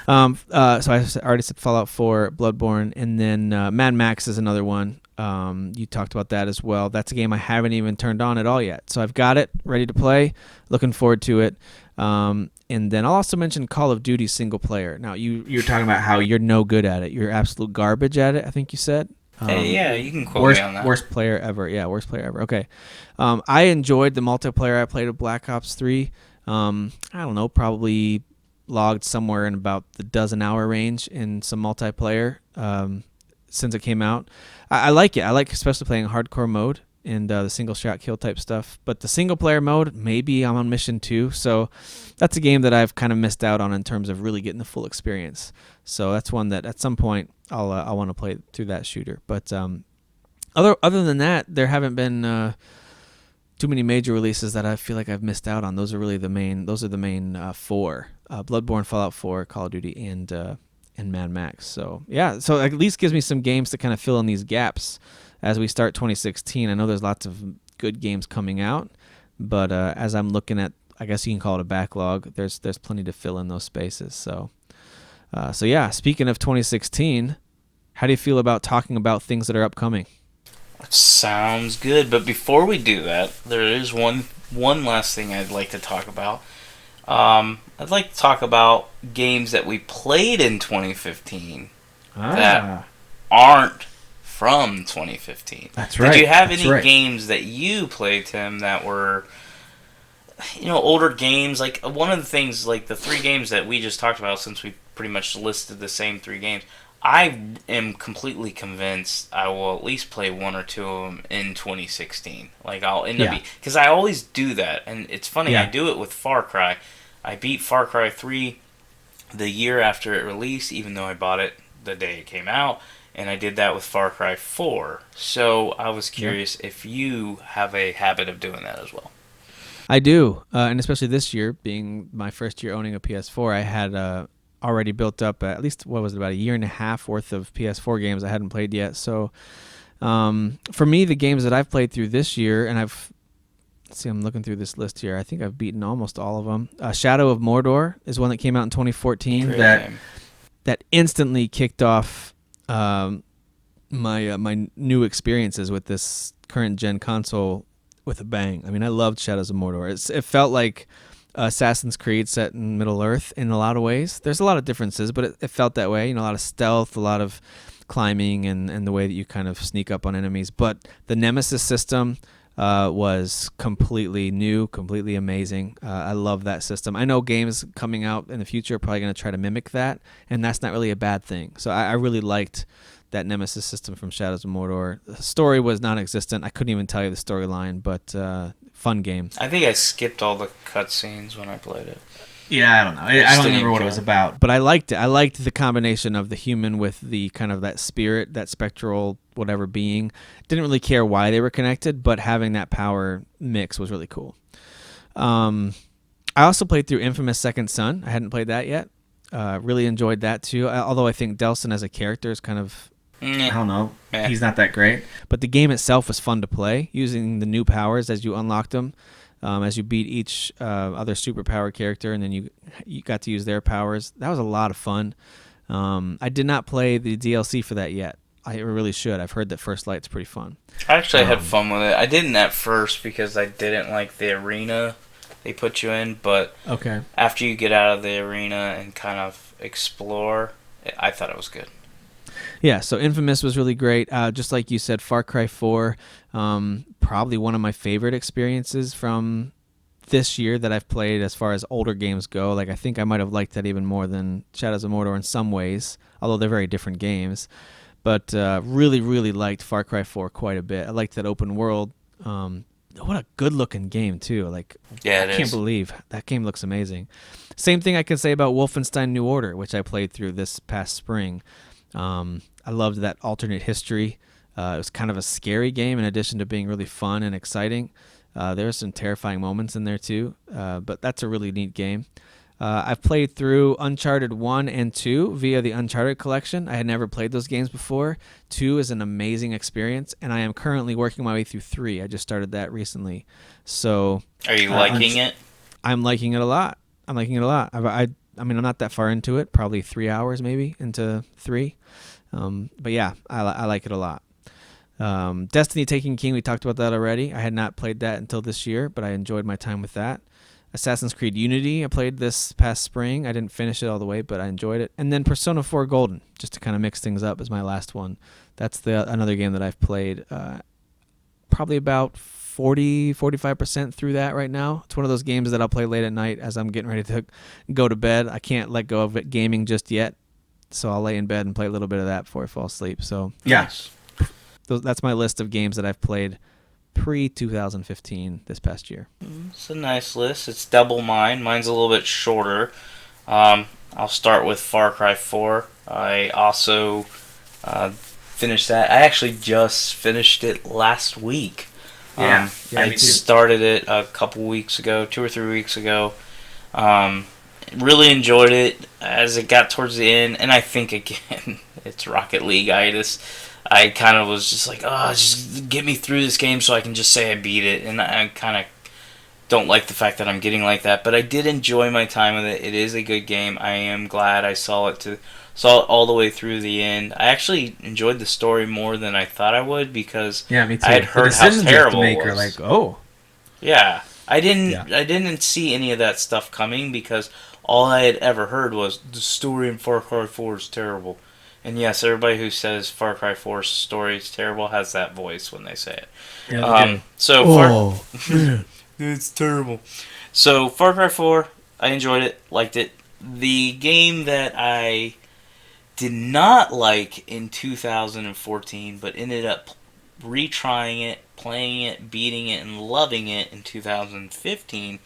So I already said Fallout 4, Bloodborne, and then Mad Max is another one. You talked about that as well. That's a game I haven't even turned on at all yet. So I've got it ready to play. Looking forward to it. And then I'll also mention Call of Duty single player. Now, you're talking about how you're no good at it. You're absolute garbage at it, I think you said. Yeah, you can quote me on that. Worst player ever. Yeah, worst player ever. Okay. I enjoyed the multiplayer I played with Black Ops 3. I don't know, probably logged somewhere in about the dozen-hour range in some multiplayer since it came out. I like it. I like especially playing hardcore mode and the single-shot kill type stuff. But the single-player mode, maybe I'm on mission 2. So that's a game that I've kind of missed out on in terms of really getting the full experience. So that's one that at some point I'll want to play through that shooter. But other than that, there haven't been too many major releases that I feel like I've missed out on. Those are really the main. Those are the main 4: Bloodborne, Fallout 4, Call of Duty, and Mad Max. So yeah, so at least gives me some games to kind of fill in these gaps as we start 2016. I know there's lots of good games coming out, but as I'm looking at, I guess you can call it a backlog. There's plenty to fill in those spaces. So yeah. Speaking of 2016, how do you feel about talking about things that are upcoming? Sounds good, but before we do that, there is one last thing I'd like to talk about. I'd like to talk about games that we played in 2015 that aren't from 2015. That's right. Did you have any games that you played, Tim, that were, older games? Like, one of the things, like the 3 games that we just talked about, since we pretty much listed the same 3 games, I am completely convinced I will at least play 1 or 2 of them in 2016. Like, I'll end up because I always do that, and it's funny. I do it with Far Cry. I beat Far Cry 3 the year after it released, even though I bought it the day it came out, and I did that with Far Cry 4. So I was curious if you have a habit of doing that as well. I do, and especially this year, being my first year owning a PS4, I had already built up at least, about a year and a half worth of PS4 games I hadn't played yet. So for me, the games that I've played through this year, and I'm looking through this list here. I think I've beaten almost all of them. Shadow of Mordor is one that came out in 2014 that instantly kicked off my new experiences with this current gen console with a bang. I mean, I loved Shadows of Mordor. It felt like Assassin's Creed set in Middle Earth in a lot of ways. There's a lot of differences, but it felt that way. A lot of stealth, a lot of climbing, and the way that you kind of sneak up on enemies. But the Nemesis system was completely new, completely amazing. I love that system. I know games coming out in the future are probably going to try to mimic that, and that's not really a bad thing. So I really liked that Nemesis system from Shadows of Mordor. The story was non-existent. I couldn't even tell you the storyline, but fun game. I think I skipped all the cutscenes when I played it. Yeah, I don't know. I don't remember what it was about. But I liked it. I liked the combination of the human with the kind of that spirit, that spectral whatever being. Didn't really care why they were connected, but having that power mix was really cool. I also played through Infamous Second Son. I hadn't played that yet. Really enjoyed that too. Although I think Delson as a character is kind of, I don't know. He's not that great. But the game itself was fun to play, using the new powers as you unlocked them. As you beat each other superpower character, and then you got to use their powers. That was a lot of fun. I did not play the DLC for that yet. I really should. I've heard that First Light's pretty fun. I actually had fun with it. I didn't at first because I didn't like the arena they put you in, but after you get out of the arena and kind of explore, I thought it was good. Yeah, so Infamous was really great. Just like you said, Far Cry 4, probably one of my favorite experiences from this year that I've played as far as older games go. Like, I think I might have liked that even more than Shadows of Mordor in some ways, although they're very different games. But really, really liked Far Cry 4 quite a bit. I liked that open world. What a good-looking game, too. Like, I can't believe that game looks amazing. Same thing I can say about Wolfenstein New Order, which I played through this past spring. I I loved that alternate history. It was kind of a scary game in addition to being really fun and exciting. There were some terrifying moments in there too, but that's a really neat game. I've played through Uncharted 1 and 2 via the Uncharted collection. I had never played those games before. 2 is an amazing experience, and I am currently working my way through 3. I just started that recently. So, Are you liking it? I'm liking it a lot. I mean, I'm not that far into it, probably 3 hours maybe into 3. But yeah, I like it a lot. Destiny Taking King, we talked about that already. I had not played that until this year, but I enjoyed my time with that. Assassin's Creed Unity, I played this past spring. I didn't finish it all the way, but I enjoyed it. And then Persona 4 Golden, just to kind of mix things up, is my last one. That's another game that I've played probably about 45% through that right now. It's one of those games that I'll play late at night as I'm getting ready to go to bed. I can't let go of it gaming just yet, so I'll lay in bed and play a little bit of that before I fall asleep. So yeah, that's my list of games that I've played pre-2015 this past year. It's a nice list. It's double mine. Mine's a little bit shorter. I'll start with Far Cry 4. I also finished that. I actually just finished it last week. I started it a couple weeks ago, 2 or 3 weeks ago. Really enjoyed it as it got towards the end, and I think, again, it's Rocket League-itis. I kind of was just like, just get me through this game so I can just say I beat it. And I kind of don't like the fact that I'm getting like that. But I did enjoy my time with it. It is a good game. I am glad I saw it all the way through the end. I actually enjoyed the story more than I thought I would because me too. I had heard how terrible it was. Are like, oh. Yeah. I didn't see any of that stuff coming because all I had ever heard was the story in Far Cry 4 is terrible. And yes, everybody who says Far Cry 4's story is terrible has that voice when they say it. Yeah, it's terrible. So Far Cry 4, I enjoyed it, liked it. The game that I did not like in 2014, but ended up retrying it, playing it, beating it, and loving it in 2015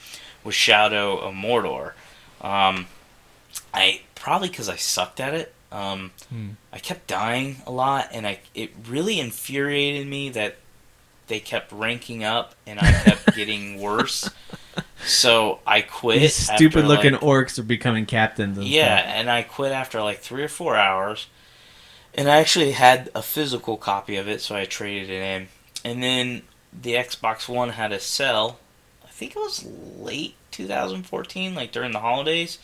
was Shadow of Mordor. Probably because I sucked at it. I kept dying a lot, and it really infuriated me that they kept ranking up, and I kept getting worse. So I quit. These stupid-looking orcs are becoming captains. And I quit after like 3 or 4 hours. And I actually had a physical copy of it, so I traded it in. And then the Xbox One had a sale. I think it was late 2014, like during the holidays.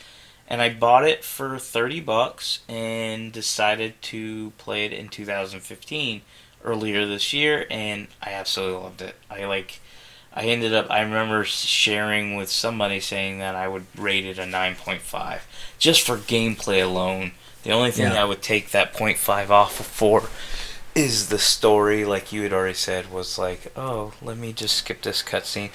And I bought it for $30 and decided to play it in 2015 earlier this year, and I absolutely loved it. I remember sharing with somebody saying that I would rate it a 9.5 just for gameplay alone. The only thing I would take that 0.5 off for is the story, like you had already said, was like, oh, let me just skip this cutscene.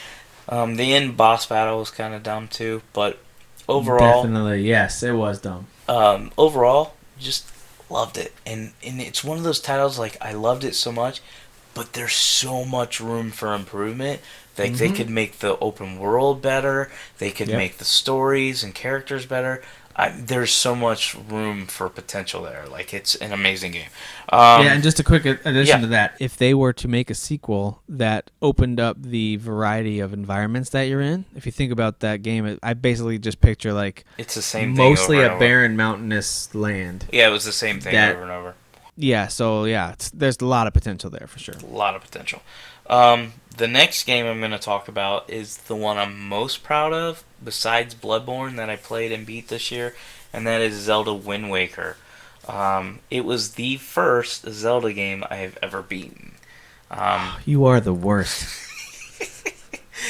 The end boss battle was kind of dumb too, but overall, definitely, yes, it was dumb. Overall, just loved it, and it's one of those titles like I loved it so much, but there's so much room for improvement. Like they could make the open world better, they could make the stories and characters better. There's so much room for potential there. Like it's an amazing game. And just a quick addition to that: if they were to make a sequel that opened up the variety of environments that you're in, if you think about that game, I basically just picture like it's the same thing mostly over and a over. barren mountainous land. Yeah, it was the same thing over and over. Yeah, so there's a lot of potential there for sure. A lot of potential. The next game I'm going to talk about is the one I'm most proud of, besides Bloodborne, that I played and beat this year, and that is Zelda Wind Waker. It was the first Zelda game I have ever beaten. You are the worst.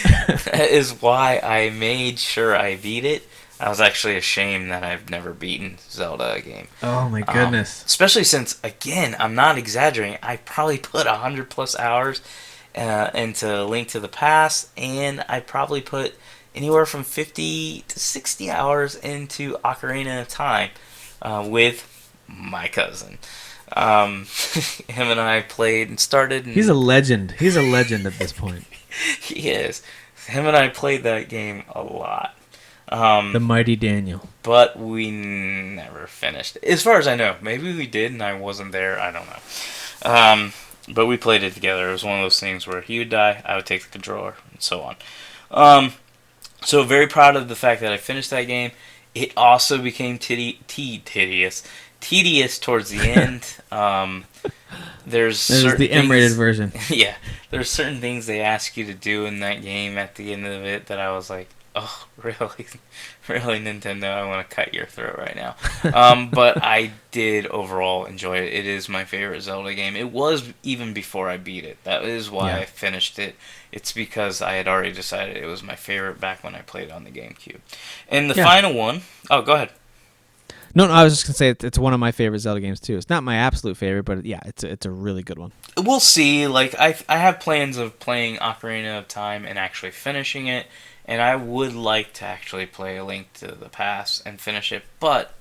That is why I made sure I beat it. I was actually ashamed that I've never beaten Zelda game. Oh my goodness. Especially since, again, I'm not exaggerating, I probably put 100 plus hours into Link to the Past, and I probably put anywhere from 50 to 60 hours into Ocarina of Time with my cousin. Him and I played and started. He's a legend. He's a legend at this point. He is. Him and I played that game a lot. The mighty Daniel. But we never finished. As far as I know. Maybe we did and I wasn't there. I don't know. But we played it together. It was one of those things where he would die, I would take the controller, and so on. So very proud of the fact that I finished that game. It also became tedious towards the end. There's the M-rated version. Yeah, there's certain things they ask you to do in that game at the end of it that I was like, oh, really, really, Nintendo, I want to cut your throat right now. But I did overall enjoy it. It is my favorite Zelda game. It was even before I beat it. That is why I finished it. It's because I had already decided it was my favorite back when I played on the GameCube. And the final one... Oh, go ahead. No, I was just gonna say it's one of my favorite Zelda games too. It's not my absolute favorite, but yeah, it's a really good one. We'll see. Like I have plans of playing Ocarina of Time and actually finishing it, and I would like to actually play A Link to the Past and finish it. But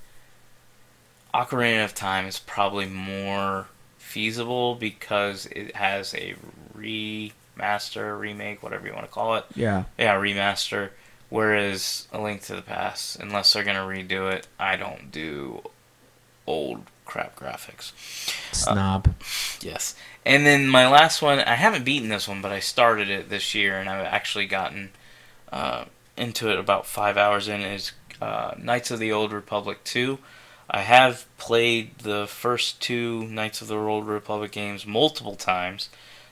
Ocarina of Time is probably more feasible because it has a remaster, remake, whatever you want to call it. Yeah, remaster. Whereas A Link to the Past, unless they're going to redo it, I don't do old crap graphics. Snob. Yes. And then my last one, I haven't beaten this one, but I started it this year, and I've actually gotten into it about 5 hours in, is Knights of the Old Republic 2. I have played the first two Knights of the Old Republic games multiple times,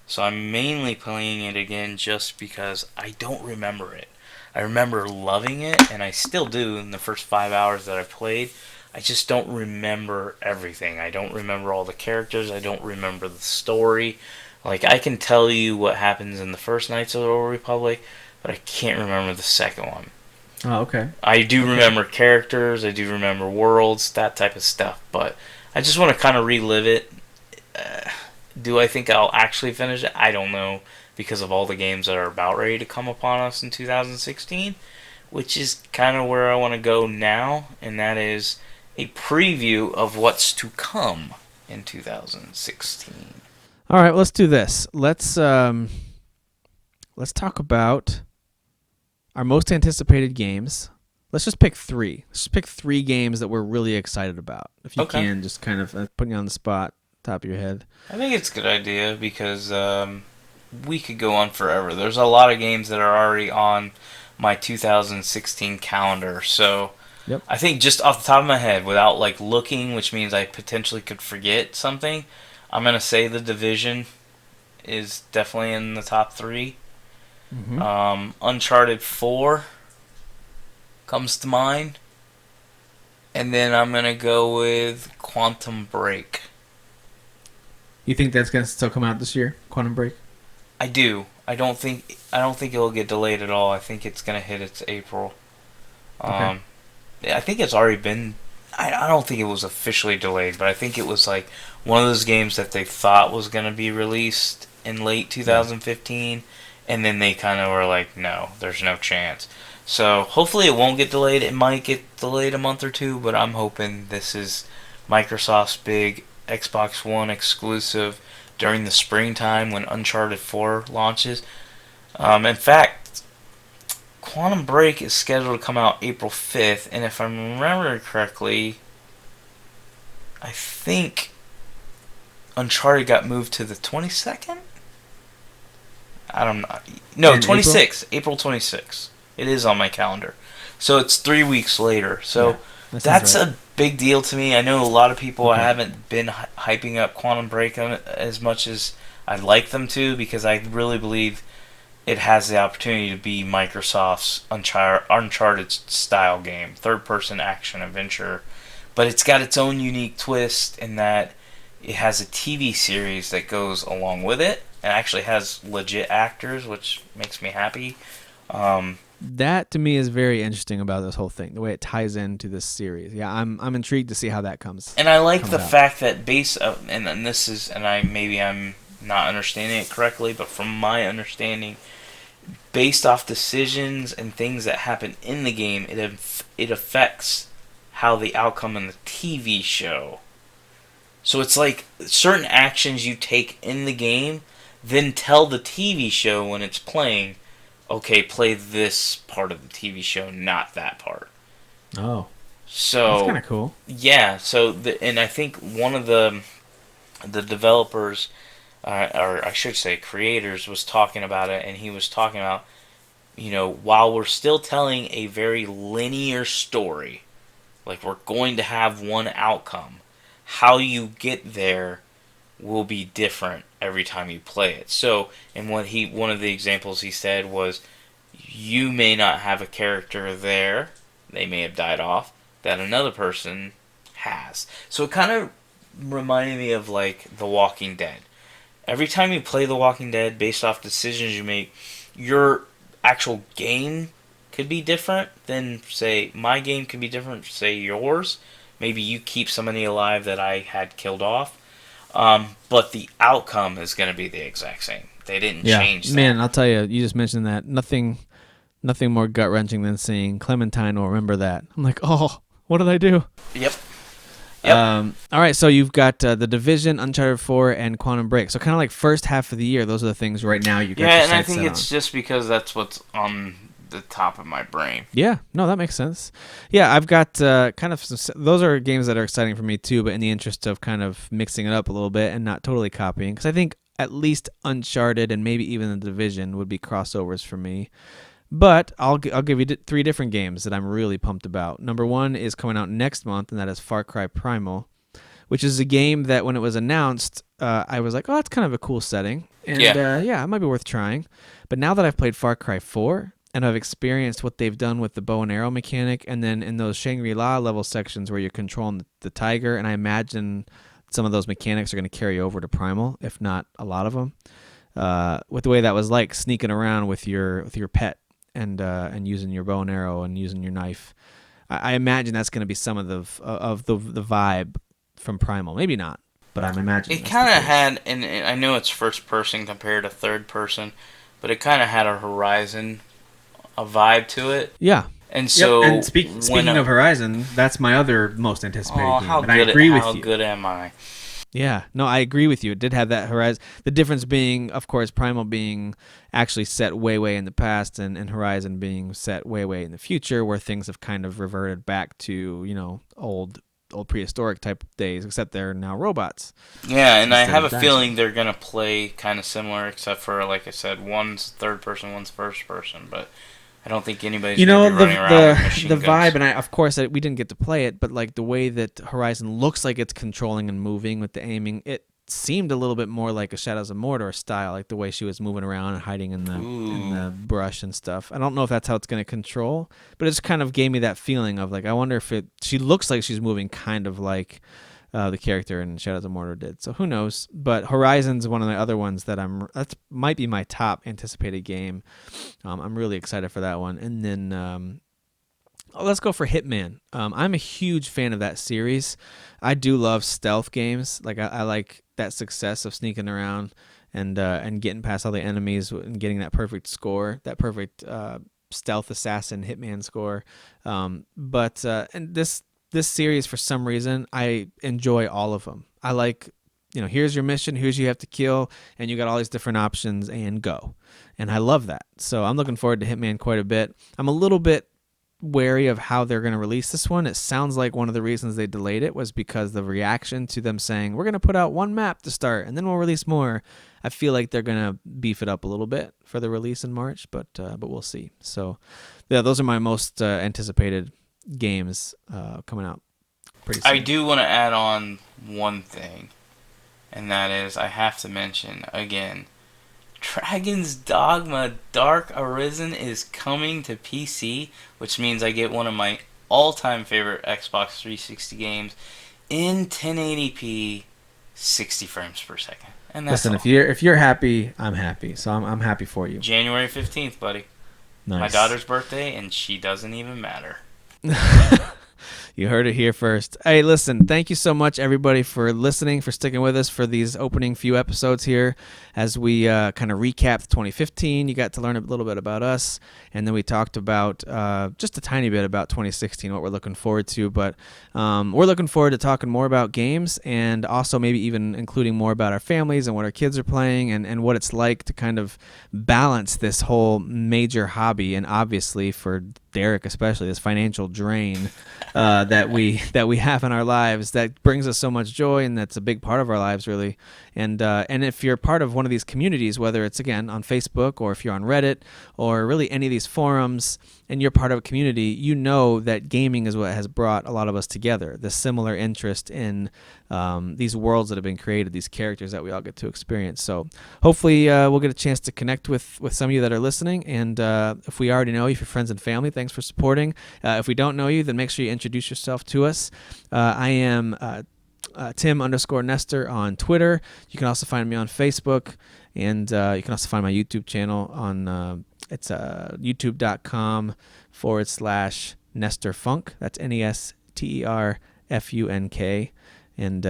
so I'm mainly playing it again just because I don't remember it. I remember loving it, and I still do in the first 5 hours that I played. I just don't remember everything. I don't remember all the characters. I don't remember the story. Like, I can tell you what happens in the first Knights of the Old Republic, but I can't remember the second one. Oh, okay. I do remember characters. I do remember worlds, that type of stuff, but I just want to kind of relive it. Do I think I'll actually finish it? I don't know, because of all the games that are about ready to come upon us in 2016, which is kind of where I want to go now, and that is a preview of what's to come in 2016. All right, let's do this. Let's talk about our most anticipated games. Let's just pick three. Let's just pick three games that we're really excited about. If you can, just kind of put you on the spot, top of your head. I think it's a good idea because we could go on forever. There's a lot of games that are already on my 2016 calendar. So I think just off the top of my head, without like looking, which means I potentially could forget something, I'm going to say The Division is definitely in the top three. Mm-hmm. Uncharted 4 comes to mind. And then I'm going to go with Quantum Break. You think that's going to still come out this year, Quantum Break? I do. I don't think it'll get delayed at all. I think it's gonna hit its April. I think it's already been. I don't think it was officially delayed, but I think it was like one of those games that they thought was gonna be released in late 2015, and then they kind of were like, no, there's no chance. So hopefully it won't get delayed. It might get delayed a month or two, but I'm hoping this is Microsoft's big Xbox One exclusive during the springtime when Uncharted 4 launches. In fact, Quantum Break is scheduled to come out April 5th, and if I remember correctly, I think Uncharted got moved to the 22nd? I don't know. No, 26th. April 26th. It is on my calendar. So it's 3 weeks later. So that's right. A big deal to me. I know a lot of people haven't been hyping up Quantum Break as much as I'd like them to, because I really believe it has the opportunity to be Microsoft's Uncharted style game, third-person action adventure, but it's got its own unique twist in that it has a TV series that goes along with it, and actually has legit actors, which makes me happy. That to me is very interesting about this whole thing, the way it ties into this series. Yeah, I'm intrigued to see how that comes. And I like the fact that and this is, and I'm not understanding it correctly, but from my understanding, based off decisions and things that happen in the game, it affects how the outcome in the TV show. So it's like certain actions you take in the game, then tell the TV show when it's playing, okay, play this part of the TV show, not that part. Oh, So that's kind of cool. yeah, and I think one of the developers, or I should say creators, was talking about it, and he was talking about, while we're still telling a very linear story, like we're going to have one outcome, how you get there will be different every time you play it. So, and one of the examples he said was, you may not have a character there, they may have died off, that another person has. So it kind of reminded me of like The Walking Dead. Every time you play The Walking Dead, based off decisions you make, your actual game could be different than, say, my game could be different, say, yours. Maybe you keep somebody alive that I had killed off. But the outcome is going to be the exact same. They didn't change that. Man, I'll tell you, you just mentioned that. Nothing more gut-wrenching than seeing Clementine will remember that. I'm like, oh, what did I do? Yep. All right, so you've got The Division, Uncharted 4, and Quantum Break. So kind of like first half of the year, those are the things right now you got your and I sights think set it's just because that's what's on the top of my brain. Yeah, no, that makes sense. Yeah, I've got kind of those are games that are exciting for me too, but in the interest of kind of mixing it up a little bit and not totally copying, because I think at least Uncharted and maybe even The Division would be crossovers for me. But I'll give you 3 different games that I'm really pumped about. Number 1 is coming out next month, and that is Far Cry Primal, which is a game that when it was announced, I was like, oh, that's kind of a cool setting. And it might be worth trying. But now that I've played Far Cry 4, and I've experienced what they've done with the bow and arrow mechanic, and then in those Shangri-La level sections where you're controlling the tiger, and I imagine some of those mechanics are going to carry over to Primal, if not a lot of them, with the way that was like sneaking around with your pet and using your bow and arrow and using your knife. I imagine that's going to be some of the vibe from Primal. Maybe not, but I'm imagining it kind of had, and I know it's first person compared to third person, but it kind of had a Horizon, a vibe to it. Yeah. And so, and speaking of Horizon, that's my other most anticipated game. How good am I? Yeah, no, I agree with you. It did have that Horizon. The difference being, of course, Primal being actually set way in the past, and Horizon being set way in the future, where things have kind of reverted back to old prehistoric type days, except they're now robots. Yeah, and I have a feeling they're gonna play kind of similar, except for, like I said, one's third person, one's first person, but I don't think anybody's gonna be running around with machine guns. Vibe, and of course we didn't get to play it, but like the way that Horizon looks like it's controlling and moving with the aiming, it seemed a little bit more like a Shadows of Mordor style, like the way she was moving around and hiding in the brush and stuff. I don't know if that's how it's going to control, but it just kind of gave me that feeling of like, I wonder if she looks like she's moving kind of like the character in Shadows of Mordor did. So who knows? But Horizon's one of the other ones that that might be my top anticipated game. I'm really excited for that one. And then let's go for Hitman. I'm a huge fan of that series. I do love stealth games. Like I like that success of sneaking around and getting past all the enemies and getting that perfect score, that perfect stealth assassin Hitman score. But this series, for some reason, I enjoy all of them. I like, here's your mission, here's you have to kill, and you got all these different options, and go. And I love that. So I'm looking forward to Hitman quite a bit. I'm a little bit wary of how they're going to release this one. It sounds like one of the reasons they delayed it was because the reaction to them saying, we're going to put out one map to start, and then we'll release more. I feel like they're going to beef it up a little bit for the release in March, but we'll see. So yeah, those are my most anticipated games coming out pretty soon. I do want to add on one thing, and that is I have to mention again, Dragon's Dogma Dark Arisen is coming to PC, which means I get one of my all-time favorite Xbox 360 games in 1080p, 60 frames per second. And that's Listen, if you're happy, I'm happy. So I'm happy for you. January 15th, buddy. Nice. My daughter's birthday, and she doesn't even matter. You heard it here first. Hey, listen, thank you so much, everybody, for listening, for sticking with us for these opening few episodes here as we kind of recapped 2015. You got to learn a little bit about us, and then we talked about just a tiny bit about 2016, what we're looking forward to. But we're looking forward to talking more about games and also maybe even including more about our families and what our kids are playing and what it's like to kind of balance this whole major hobby and obviously for Derek especially this financial drain that we have in our lives that brings us so much joy, and that's a big part of our lives really. And if you're part of one of these communities, whether it's again on Facebook or if you're on Reddit or really any of these forums and you're part of a community, you know that gaming is what has brought a lot of us together, the similar interest in these worlds that have been created, these characters that we all get to experience. So hopefully we'll get a chance to connect with some of you that are listening, and if we already know you, if you're friends and family, thanks for supporting. If we don't know you, then make sure you introduce yourself to us. I am Tim_Nestor on Twitter. You can also find me on Facebook, and you can also find my YouTube channel on it's youtube.com/NestorFunk. That's NESTERFUNK. And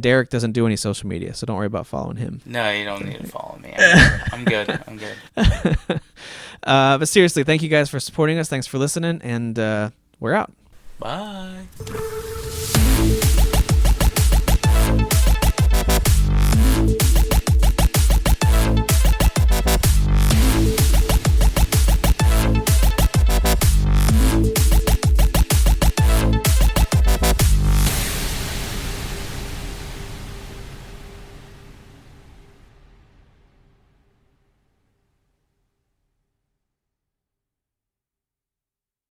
Derek doesn't do any social media, so don't worry about following him. No, you don't need to follow me. I'm good. I'm good. But seriously, thank you guys for supporting us. Thanks for listening, and we're out. Bye.